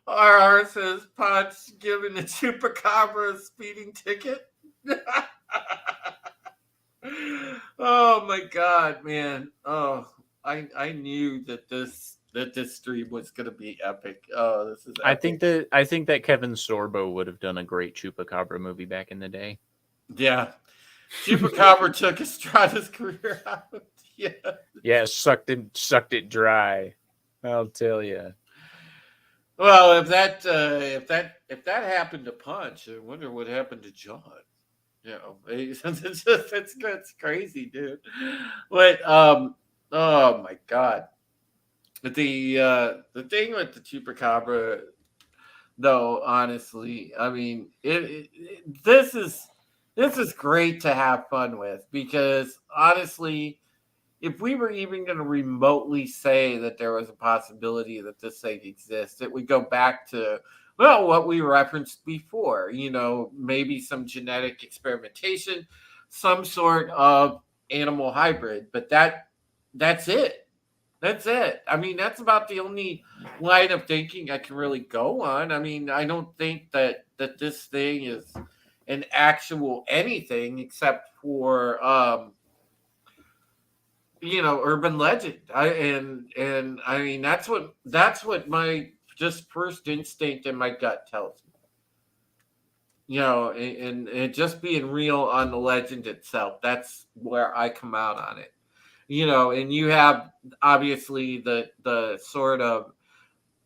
A: RR says Potts giving the Chupacabra a speeding ticket. Oh my God, man. Oh, I knew that this stream was gonna be epic. Oh, this is epic.
B: I think that Kevin Sorbo would have done a great Chupacabra movie back in the day.
A: Yeah. Chupacabra took Estrada's career out. Yeah.
B: Yeah, sucked it dry. I'll tell you.
A: Well, if that happened to Punch, I wonder what happened to John. You know, it's crazy, dude. But oh my God, the thing with the Chupacabra, though, honestly, I mean, this is great to have fun with because honestly, if we were even going to remotely say that there was a possibility that this thing exists, it would go back to, well, what we referenced before, you know, maybe some genetic experimentation, some sort of animal hybrid, but that's it. That's it. I mean, that's about the only line of thinking I can really go on. I mean, I don't think that this thing is an actual anything except for you know, urban legend. And I mean that's what my just first instinct in my gut tells me. You know, and just being real on the legend itself. That's where I come out on it. You know, and you have obviously the sort of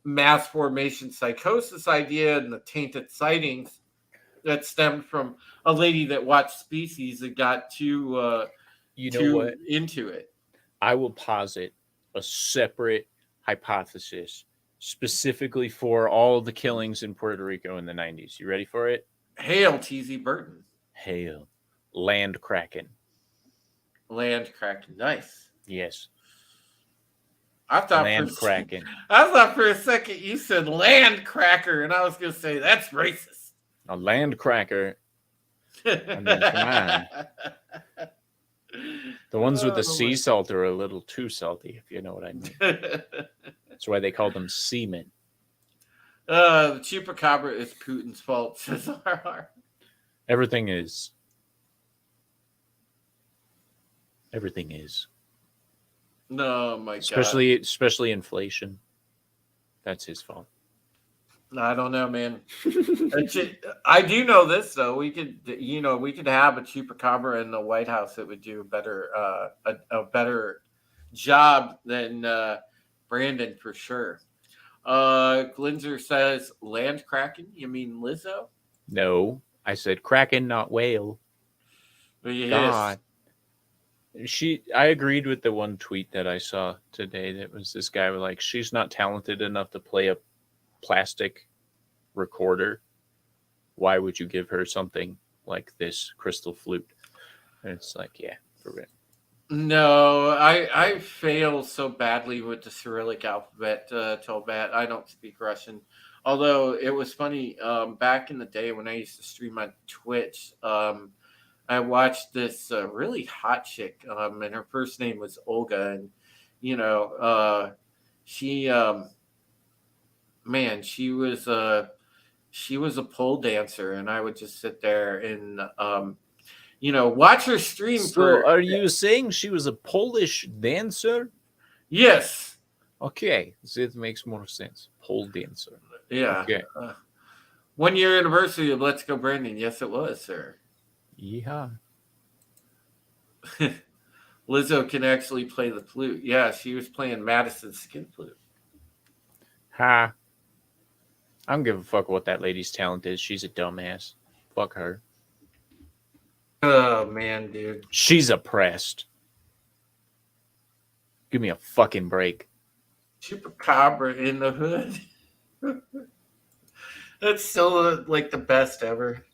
A: mass formation psychosis idea and the tainted sightings that stemmed from a lady that watched Species and got too
B: You know what?
A: into it.
B: I will posit a separate hypothesis specifically for all the killings in Puerto Rico in the 90s. You ready for it?
A: Hail, TZ Burton.
B: Hail. Land Kraken.
A: Land Kraken. Nice.
B: Yes.
A: I thought
B: Land Kraken.
A: I thought for a second you said land cracker, and I was going to say that's racist.
B: A land cracker. I mean, come on. The ones with the sea salt are a little too salty, if you know what I mean. That's why they call them seamen.
A: The Chupacabra is Putin's fault, says RR.
B: Everything is. Everything is.
A: No, my
B: Especially inflation. That's his fault.
A: I don't know, man. I do know this though. We could have a Chupacabra in the White House that would do a better job than Brandon for sure. Glinzer says land kraken. You mean Lizzo?
B: No, I said kraken, not whale.
A: Yes.
B: God. I agreed with the one tweet that I saw today. That was this guy was like, she's not talented enough to play a plastic recorder. Why would you give her something like this crystal flute? And it's like, yeah, for real.
A: No, I fail so badly with the Cyrillic alphabet, Tolbat. I don't speak Russian. Although it was funny, back in the day when I used to stream on Twitch, I watched this really hot chick, and her first name was Olga, and you know, she man, she was a pole dancer, and I would just sit there and watch her stream.
B: So, are you saying she was a Polish dancer?
A: Yes.
B: Okay, so it makes more sense. Pole dancer.
A: Yeah.
B: Okay.
A: 1 year anniversary of Let's Go Brandon. Yes, it was, sir.
B: Yeah.
A: Lizzo can actually play the flute. Yeah, she was playing Madison's skin flute.
B: Ha. I don't give a fuck what that lady's talent is. She's a dumbass. Fuck her.
A: Oh man, dude.
B: She's oppressed. Give me a fucking break.
A: Chupacabra in the hood. That's still like the best ever.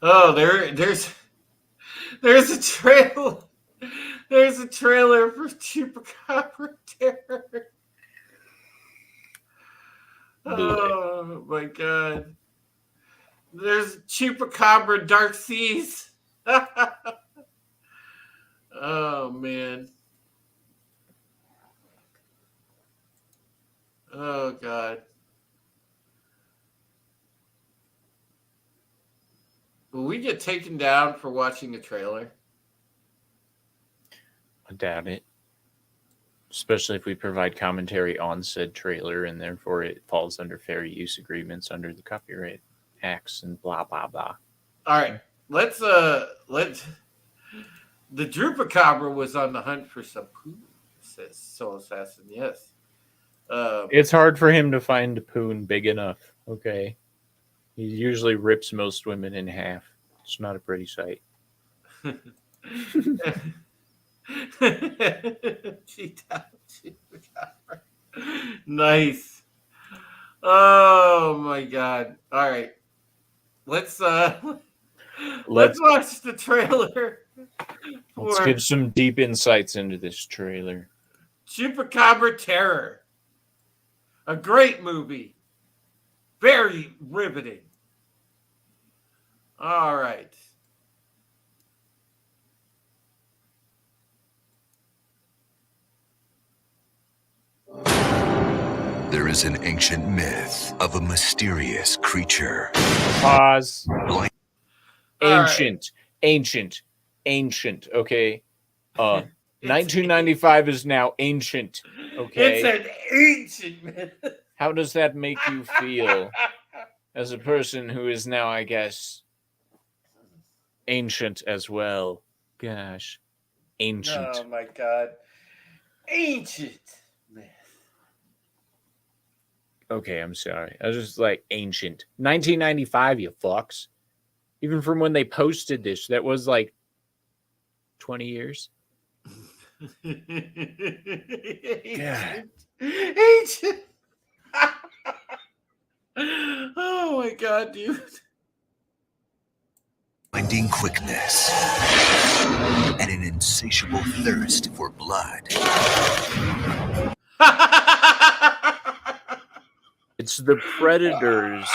A: Oh, there's a trailer. There's a trailer for Chupacabra Terror. Oh my god. There's Chupacabra Dark Seas. Oh man. Oh god. Will we get taken down for watching the trailer?
B: I doubt it. Especially if we provide commentary on said trailer, and therefore it falls under fair use agreements under the copyright acts and blah blah blah.
A: All right, let's the Chupacabra was on the hunt for some poo, says Soul Assassin. Yes,
B: It's hard for him to find a poon big enough. Okay, he usually rips most women in half. It's not a pretty sight.
A: Nice. Oh my god. All right. Let's watch the trailer.
B: Let's give some deep insights into this trailer.
A: Chupacabra Terror. A great movie. Very riveting. All right.
I: There is an ancient myth of a mysterious creature.
B: Pause.
I: Blank.
B: Ancient. Okay. 1995 is now ancient. Okay.
A: It's an ancient myth.
B: How does that make you feel as a person who is now, I guess, ancient as well? Gosh. Ancient.
A: Oh my god. Ancient myth.
B: Okay, I'm sorry. I was just like ancient. 1995, you fucks. Even from when they posted this, that was like 20 years.
A: Ancient. Ancient. Oh my god, dude.
I: Blinding quickness and an insatiable thirst for blood.
B: It's the Predator's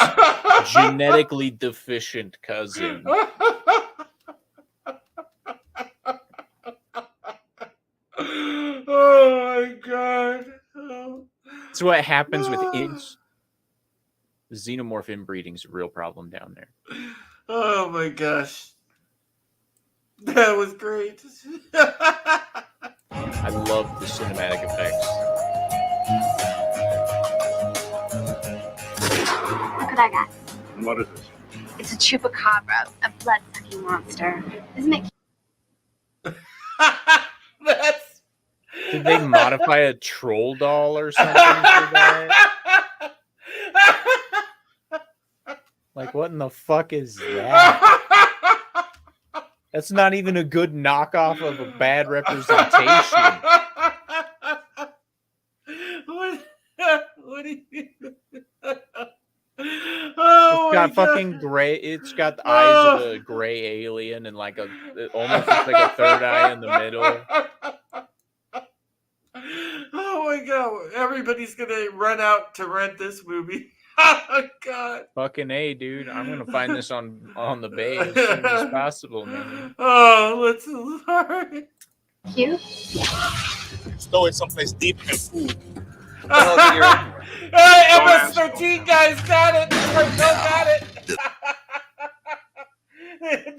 B: genetically deficient cousin.
A: Oh my god. Oh.
B: That's what happens with its. Xenomorph inbreeding is a real problem down there.
A: Oh my gosh. That was great.
B: I love the cinematic effects.
J: Look what I got.
E: What is this?
J: It's a chupacabra, a blood-sucking monster. Isn't it
A: That's...
B: Did they modify a troll doll or something for that? Like, what in the fuck is that? That's not even a good knockoff of a bad representation.
A: What do you...
B: It's got fucking gray. It's got the eyes of a gray alien and like a almost looks like a third eye in the middle.
A: Oh my god! Everybody's gonna run out to rent this movie. Oh god!
B: Fucking A, dude! I'm gonna find this on the bay as soon as possible, man.
A: Oh, let's sorry.
J: cute?
K: Stow it someplace deep and food.
A: Hey, MS-13 guys got it. Got it.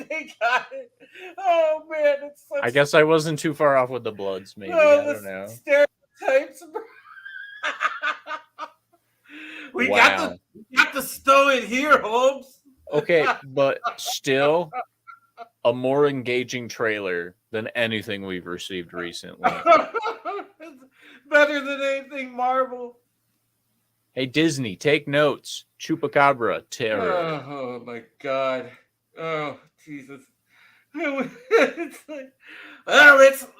A: They got it. Oh man, it's such...
B: I guess I wasn't too far off with the Bloods, maybe.
A: Oh,
B: I don't know.
A: Stereotypes. We got to stow it here, Holmes.
B: Okay, but still, a more engaging trailer than anything we've received recently.
A: It's better than anything Marvel.
B: Hey, Disney, take notes. Chupacabra, terror.
A: Oh my God. Oh Jesus. It's like,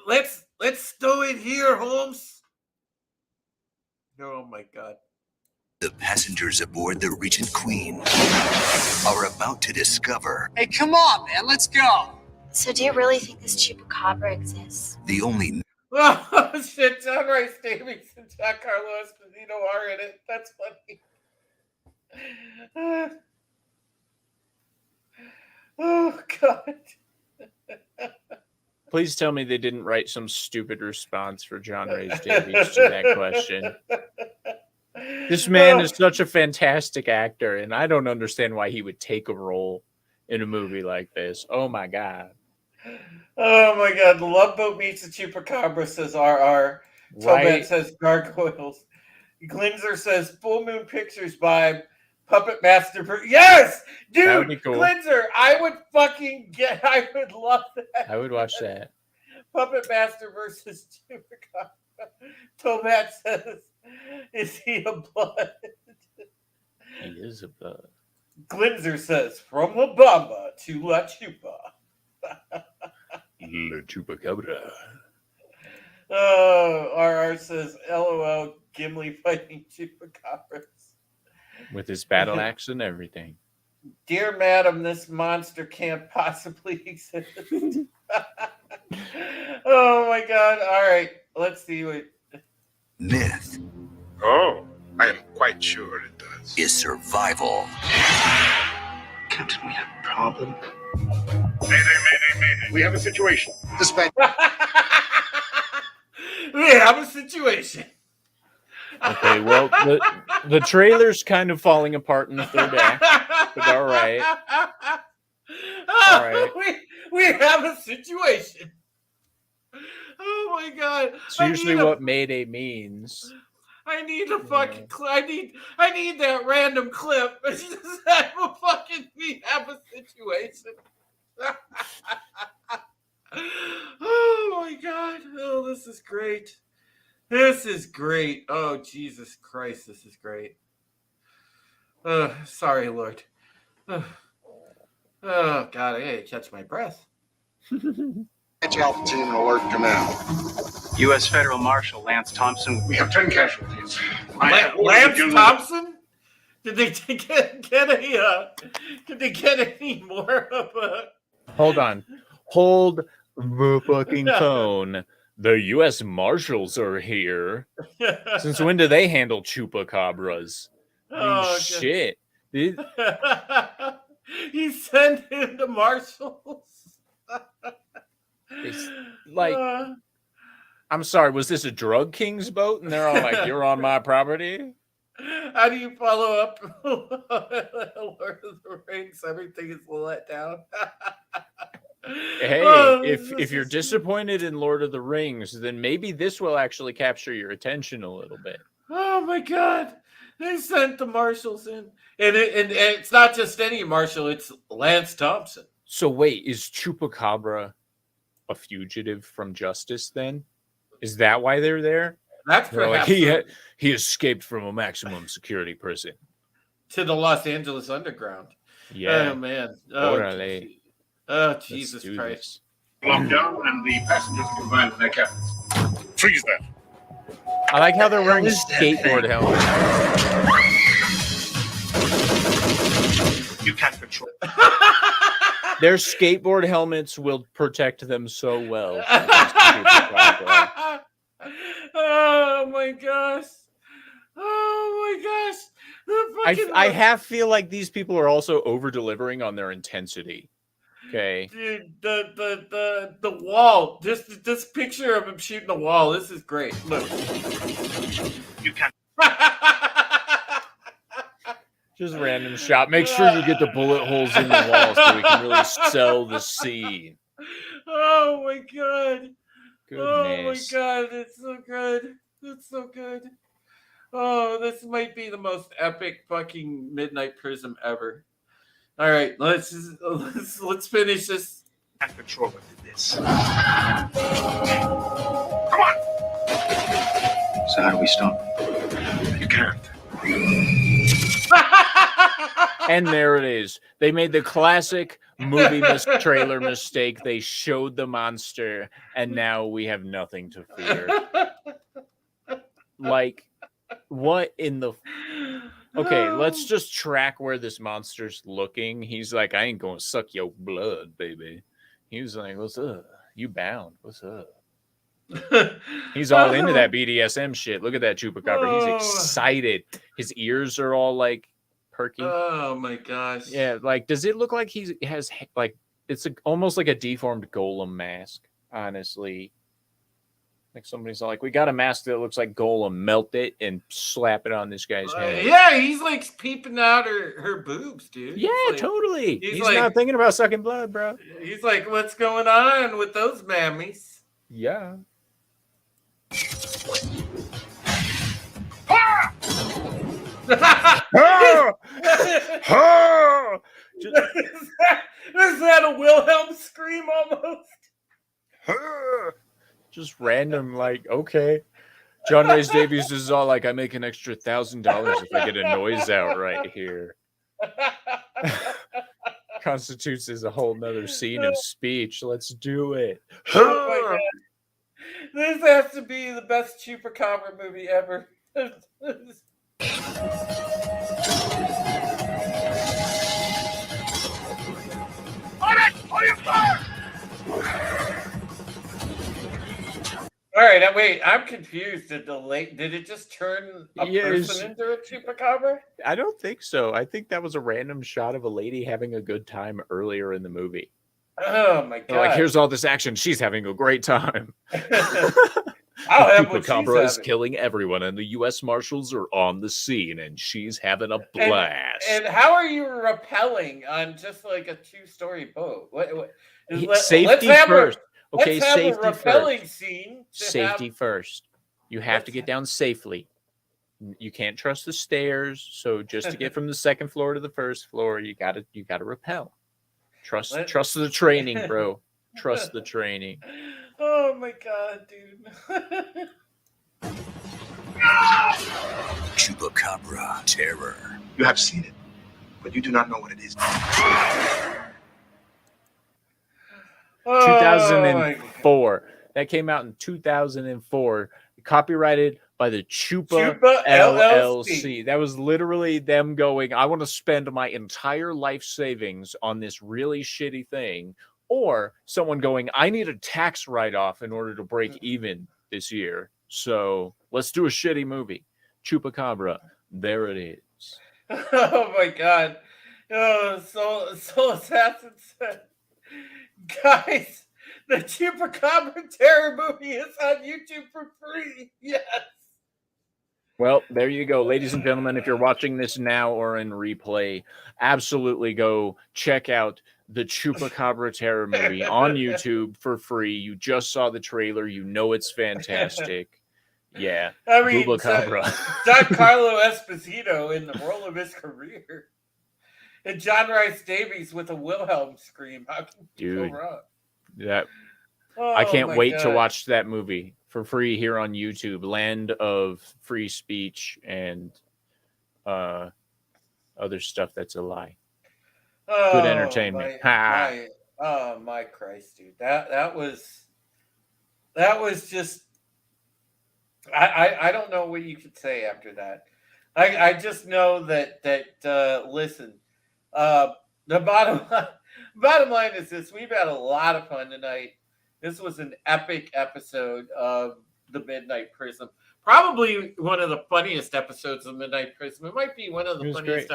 A: let's stow it here, Holmes. Oh my God.
I: The passengers aboard the Regent Queen are about to discover
L: Hey, come on, man, let's go.
J: So do you really think this Chupacabra exists?
I: the only
A: Oh shit, John Rice Davies and Jack Carlo Esposito are in it. That's funny. Oh God.
B: Please tell me they didn't write some stupid response for John Rhys Davies to that question. This man is such a fantastic actor, and I don't understand why he would take a role in a movie like this. Oh my God.
A: Oh my God. The Love Boat meets the Chupacabra, says RR. Tobat
B: Right?
A: says Gargoyles. Glinzer says Full Moon Pictures vibe. Puppet Master. Yes!
B: That would
A: Dude!
B: be cool.
A: Glinzer! I would love that.
B: I would watch that.
A: Puppet Master versus Chupacabra. Tobat says, is he a blood?
B: He is a blood.
A: Glinzer says, from La Bamba to La Chupa.
B: Le Chupacabra.
A: Oh, RR says, LOL, Gimli fighting Chupacabras.
B: With his battle axe and everything.
A: Dear madam, this monster can't possibly exist. Oh my God. All right, let's see what.
I: myth
K: Oh, I am quite sure it does.
I: is survival.
L: Captain, we have a problem.
K: Mayday. We have a situation.
L: Dispatch.
A: We have a situation.
B: Okay, well, the trailer's kind of falling apart in the third act, but all right. All right.
A: We have a situation. Oh my God.
B: It's usually what Mayday means.
A: I need a fucking I need that random clip. It's just that we have a situation. Oh my God. Oh, this is great. This is great. Oh, Jesus Christ, this is great. Sorry, Lord. Oh, God, I gotta catch my breath.
K: Alpha Team and Alert Command.
L: U.S. Federal Marshal Lance Thompson.
K: We have 10 casualties.
A: Lance Thompson? Did they get any more of a...
B: Hold on. Hold the fucking phone. The U.S. Marshals are here. Since when do they handle chupacabras?
A: Oh,
B: shit.
A: He sent in the marshals.
B: It's like, I'm sorry, was this a drug king's boat? And they're all like, you're on my property?
A: How do you follow up Lord of the Rings? Everything is let down.
B: Hey, if you're disappointed in Lord of the Rings, then maybe this will actually capture your attention a little bit.
A: Oh my God. They sent the marshals in. And it's not just any marshal, it's Lance Thompson.
B: So wait, is Chupacabra a fugitive from justice then? Is that why they're there?
A: That's
B: perhaps
A: like
B: he escaped from a maximum security prison
A: to the Los Angeles Underground.
B: Yeah.
A: Oh man. Jesus Christ.
K: Locked down and the passengers combined with their captains. Freeze that.
B: I like how they're wearing skateboard helmets.
K: You can't control.
B: Their skateboard helmets will protect them so well.
A: Oh my gosh. Oh my gosh.
B: I half feel like these people are also over delivering on their intensity. Okay.
A: Dude, the wall. This picture of him shooting the wall. This is great. Look.
K: You can't.
B: Just a random shot. Make sure you get the bullet holes in the wall so we can really sell the scene.
A: Oh my God.
B: Goodness.
A: Oh my God. It's so good. It's so good. Oh, this might be the most epic fucking Midnight Prism ever. All right, let's finish this
K: have control of this.
L: So how do we stop him?
K: You can't.
B: And there it is. They made the classic movie trailer mistake. They showed the monster, and now we have nothing to fear. Like, what in the... Okay, let's just track where this monster's looking. He's like, I ain't gonna suck your blood, baby. He was like, what's up? You bound. What's up? He's all into that BDSM shit. Look at that Chupacabra. He's excited. His ears are all like perky.
A: Oh my gosh.
B: Yeah, like, does it look like he has like it's almost like a deformed golem mask, honestly. Like somebody's like, we got a mask that looks like Golem, melt it and slap it on this guy's head.
A: Yeah, he's like peeping out her boobs, dude.
B: Yeah,
A: like,
B: totally. He's
A: like,
B: not thinking about sucking blood, bro.
A: He's like, what's going on with those mammies?
B: Yeah.
A: Is that a Wilhelm scream almost?
B: Just random, like, okay. John Rhys Davies is all like, I make an extra $1,000 if I get a noise out right here. Constitutes as a whole nother scene of speech. Let's do it.
A: Oh my God. This has to be the best Chupacabra movie ever. All right, wait. I'm confused. Did it just turn a person into a Chupacabra?
B: I don't think so. I think that was a random shot of a lady having a good time earlier in the movie.
A: Oh my God!
B: Like, here's all this action. She's having a great time. Chupacabra is killing everyone, and the U.S. Marshals are on the scene, and she's having a blast.
A: And how are you rappelling on just like a 2-story boat?
B: Safety first. Okay,
A: let's have
B: safety
A: a rappelling
B: first.
A: Scene.
B: Safety first. You have to get down safely. You can't trust the stairs. So just to get from the second floor to the first floor, you gotta rappel. Trust the training, bro. Trust the training.
A: Oh my God, dude.
I: Chupacabra terror.
K: You have seen it, but you do not know what it is.
B: 2004. That came out in 2004. Copyrighted by the Chupa LLC. That was literally them going, I want to spend my entire life savings on this really shitty thing. Or someone going, I need a tax write-off in order to break even this year. So let's do a shitty movie. Chupacabra. There it is.
A: Oh my God. Oh, Soul Assassin said, guys, the Chupacabra terror movie is on YouTube for free. Yes.
B: Well, there you go. Ladies and gentlemen, if you're watching this now or in replay, absolutely go check out the Chupacabra terror movie on YouTube for free. You just saw the trailer. You know it's fantastic. Yeah.
A: I mean,
B: Chupacabra.
A: Giancarlo Esposito in the role of his career. And John Rhys Davies with a Wilhelm scream. How can you go wrong?
B: That
A: Oh,
B: I can't
A: my
B: wait
A: God.
B: to watch that movie for free here on YouTube. Land of free speech and other stuff that's a lie. Good entertainment.
A: My Christ, dude. That was just I don't know what you could say after that. I just know that listen, the bottom line is this: we've had a lot of fun tonight. This was an epic episode of the Midnight Prism. Probably one of the funniest episodes of Midnight Prism. It might be one of the funniest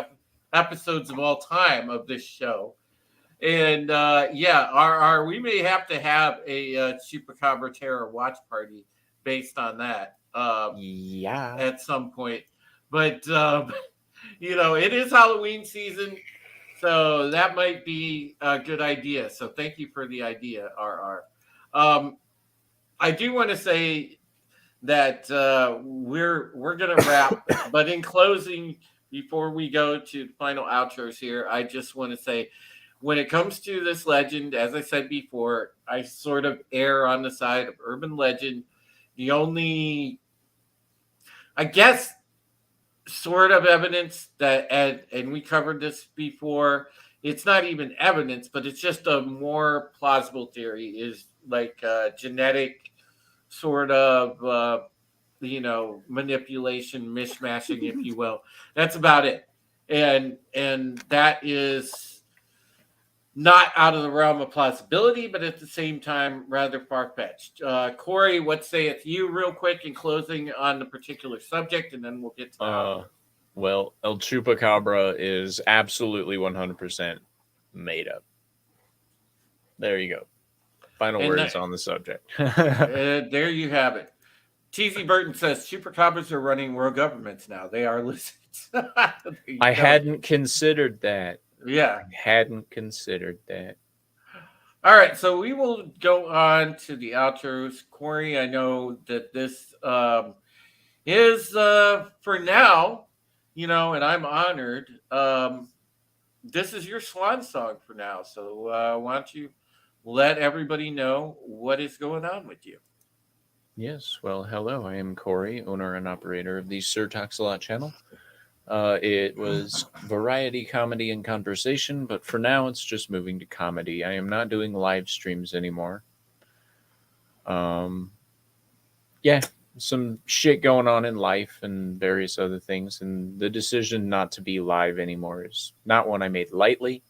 A: episodes of all time of this show. And we may have to have a Chupacabra Terror watch party based on that. At some point. But it is Halloween season, so that might be a good idea. So thank you for the idea, RR. I do want to say that we're gonna wrap, but in closing, before we go to final outros here, I just want to say when it comes to this legend, as I said before, I sort of err on the side of urban legend. The only, I guess, sort of evidence that, and we covered this before, it's not even evidence, but it's just a more plausible theory, is like genetic sort of, manipulation, mishmashing, if you will. That's about it. And that is not out of the realm of plausibility, but at the same time, rather far-fetched. Corey, what sayeth you real quick in closing on the particular subject, and then we'll get to the
B: Well, El Chupacabra is absolutely 100% made up. There you go. Final words on the subject.
A: There you have it. T.Z. Burton says Chupacabras are running world governments now. They are lizards.
B: I hadn't considered that.
A: Yeah.
B: I hadn't considered that.
A: All right, so we will go on to the outros. Corey, I know that this is for now, and I'm honored. This is your swan song for now. So why don't you let everybody know what is going on with you?
B: Yes, well, hello. I am Corey, owner and operator of the Sir Talks a Lot channel. It was variety, comedy, and conversation, but for now it's just moving to comedy. I am not doing live streams anymore. Yeah, some shit going on in life and various other things, and the decision not to be live anymore is not one I made lightly,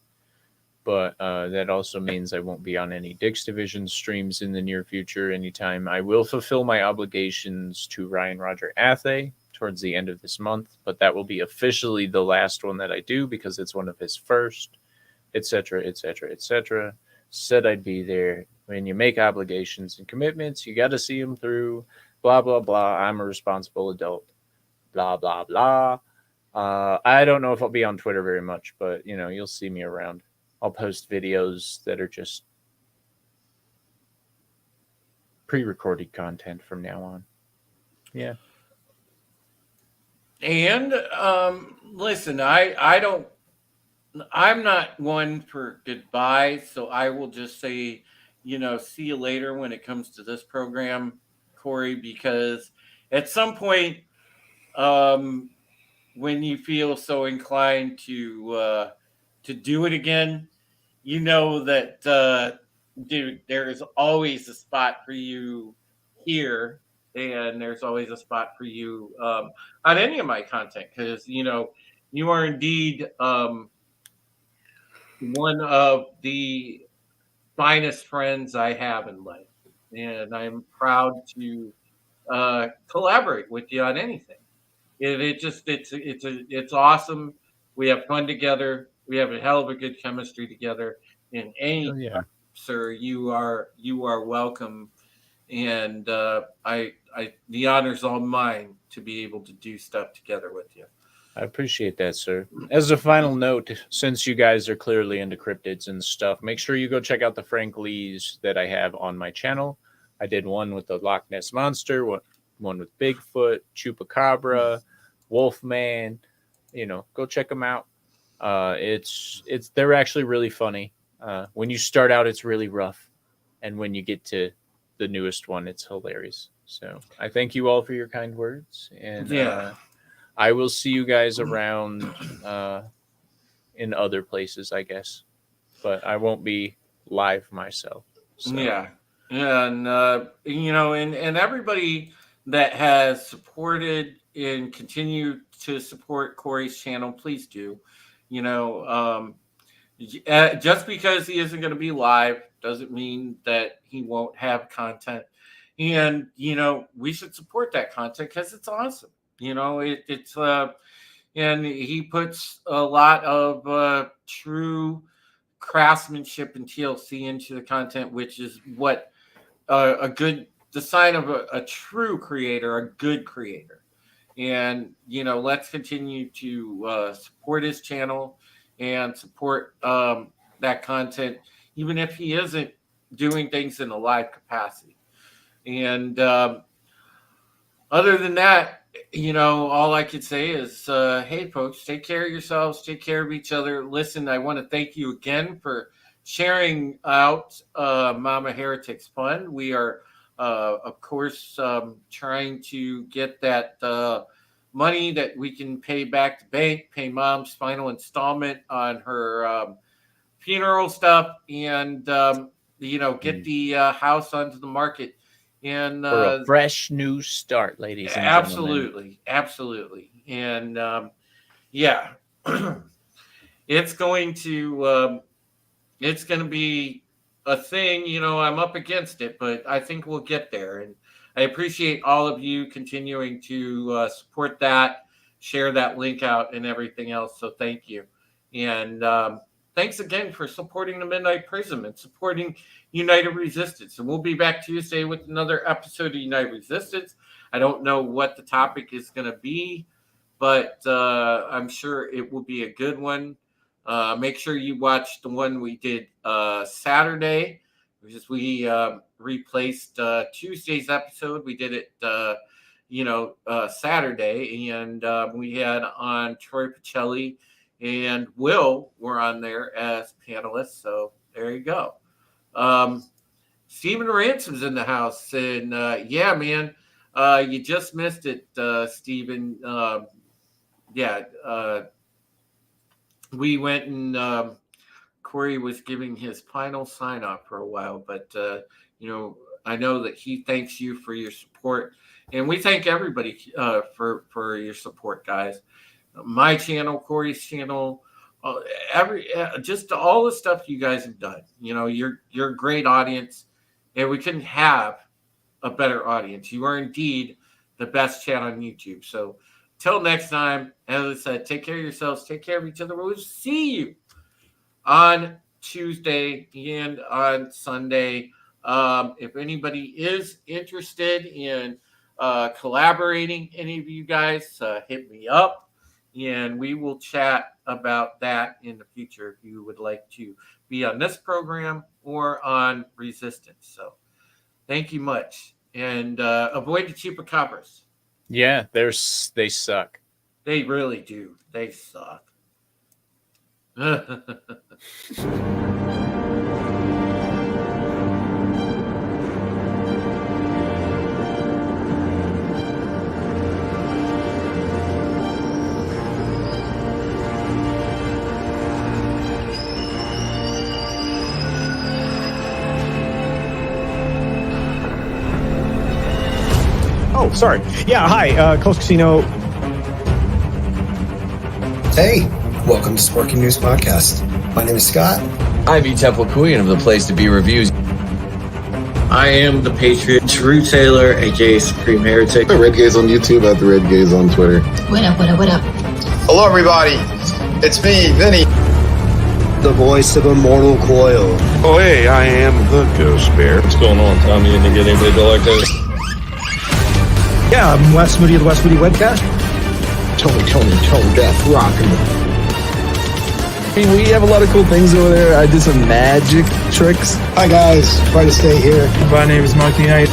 B: but that also means I won't be on any Dix Division streams in the near future anytime. I will fulfill my obligations to Ryan Roger Athay towards the end of this month, but that will be officially the last one that I do because it's one of his first, etc., etc., etc. Said I'd be there. When you make obligations and commitments, you got to see them through. Blah, blah, blah. I'm a responsible adult. Blah, blah, blah. I don't know if I'll be on Twitter very much, but, you'll see me around. I'll post videos that are just pre-recorded content from now on. Yeah.
A: And listen, I'm not one for goodbye, so I will just say, see you later when it comes to this program, Corey, because at some point, when you feel so inclined to do it again, that dude, there's always a spot for you here, and there's always a spot for you on any of my content, because you are indeed one of the finest friends I have in life, and I'm proud to collaborate with you on anything. It's awesome. We have fun together. We have a hell of a good chemistry together. And sir, you are welcome. And the honor's all mine to be able to do stuff together with you.
B: I appreciate that, sir. As a final note, since you guys are clearly into cryptids and stuff, make sure you go check out the Frank Lees that I have on my channel. I did one with the Loch Ness Monster, one with Bigfoot, Chupacabra, Wolfman. Go check them out. They're actually really funny. When you start out, it's really rough, and when you get to the newest one, it's hilarious. So I thank you all for your kind words, and I will see you guys around in other places, I guess, but I won't be live myself. So.
A: Yeah, and and everybody that has supported and continue to support Corey's channel, please do. Just because he isn't going to be live doesn't mean that he won't have content. And, we should support that content because it's awesome. And he puts a lot of true craftsmanship and TLC into the content, which is what the sign of a true creator, a good creator. And, let's continue to support his channel and support that content, even if he isn't doing things in a live capacity. And other than that, all I could say is, hey, folks, take care of yourselves, take care of each other. Listen, I want to thank you again for sharing out Mama Heretics Fund. We are, of course, trying to get that money that we can pay back to bank, pay Mom's final installment on her funeral stuff, and get the house onto the market. And
B: for a fresh new start, ladies and gentlemen.
A: Absolutely. And yeah, it's going to be a thing. I'm up against it, but I think we'll get there. And I appreciate all of you continuing to support that, share that link out, and everything else. So thank you. And thanks again for supporting the Midnight Prism and supporting United Resistance. And we'll be back Tuesday with another episode of United Resistance. I don't know what the topic is going to be, but I'm sure it will be a good one. Make sure you watch the one we did Saturday, because we replaced Tuesday's episode. We did it, Saturday, and we had on Troy Pacelli and Will were on there as panelists. So there you go. Stephen Ransom's in the house, and yeah, man, you just missed it, Stephen. We went and Corey was giving his final sign off for a while, but I know that he thanks you for your support, and we thank everybody for your support, guys. My channel, Corey's channel, just all the stuff you guys have done. You're a great audience, and we couldn't have a better audience. You are indeed the best channel on YouTube. So till next time, as I said, take care of yourselves, take care of each other. We'll see you on Tuesday and on Sunday. If anybody is interested in collaborating, any of you guys, hit me up. And we will chat about that in the future if you would like to be on this program or on Resistance. So thank you much. And avoid the Chupacabras.
B: Yeah, they suck.
A: They really do. They suck.
M: Oh, sorry. Yeah, hi, Coast Casino.
N: Hey, welcome to Sparking News Podcast. My name is Scott.
O: I'm Temple Queen of the Place to Be Reviews.
A: I am the Patriot, True Taylor, aka Supreme Heretic.
P: The Red Gaze on YouTube, at the Red Gaze on Twitter.
Q: What up?
R: Hello, everybody. It's me, Vinny.
N: The voice of Immortal Coil.
P: Oh, hey, I am the Ghost Bear.
O: What's going on, Tommy? You get anybody to like this?
M: Yeah, I'm Wes Moody of the Wes Moody Webcast.
N: Tone, death, rockin'.
O: Hey, we have a lot of cool things over there. I did some magic tricks.
N: Hi, guys. Try to stay here.
S: My name is Monkey Knight.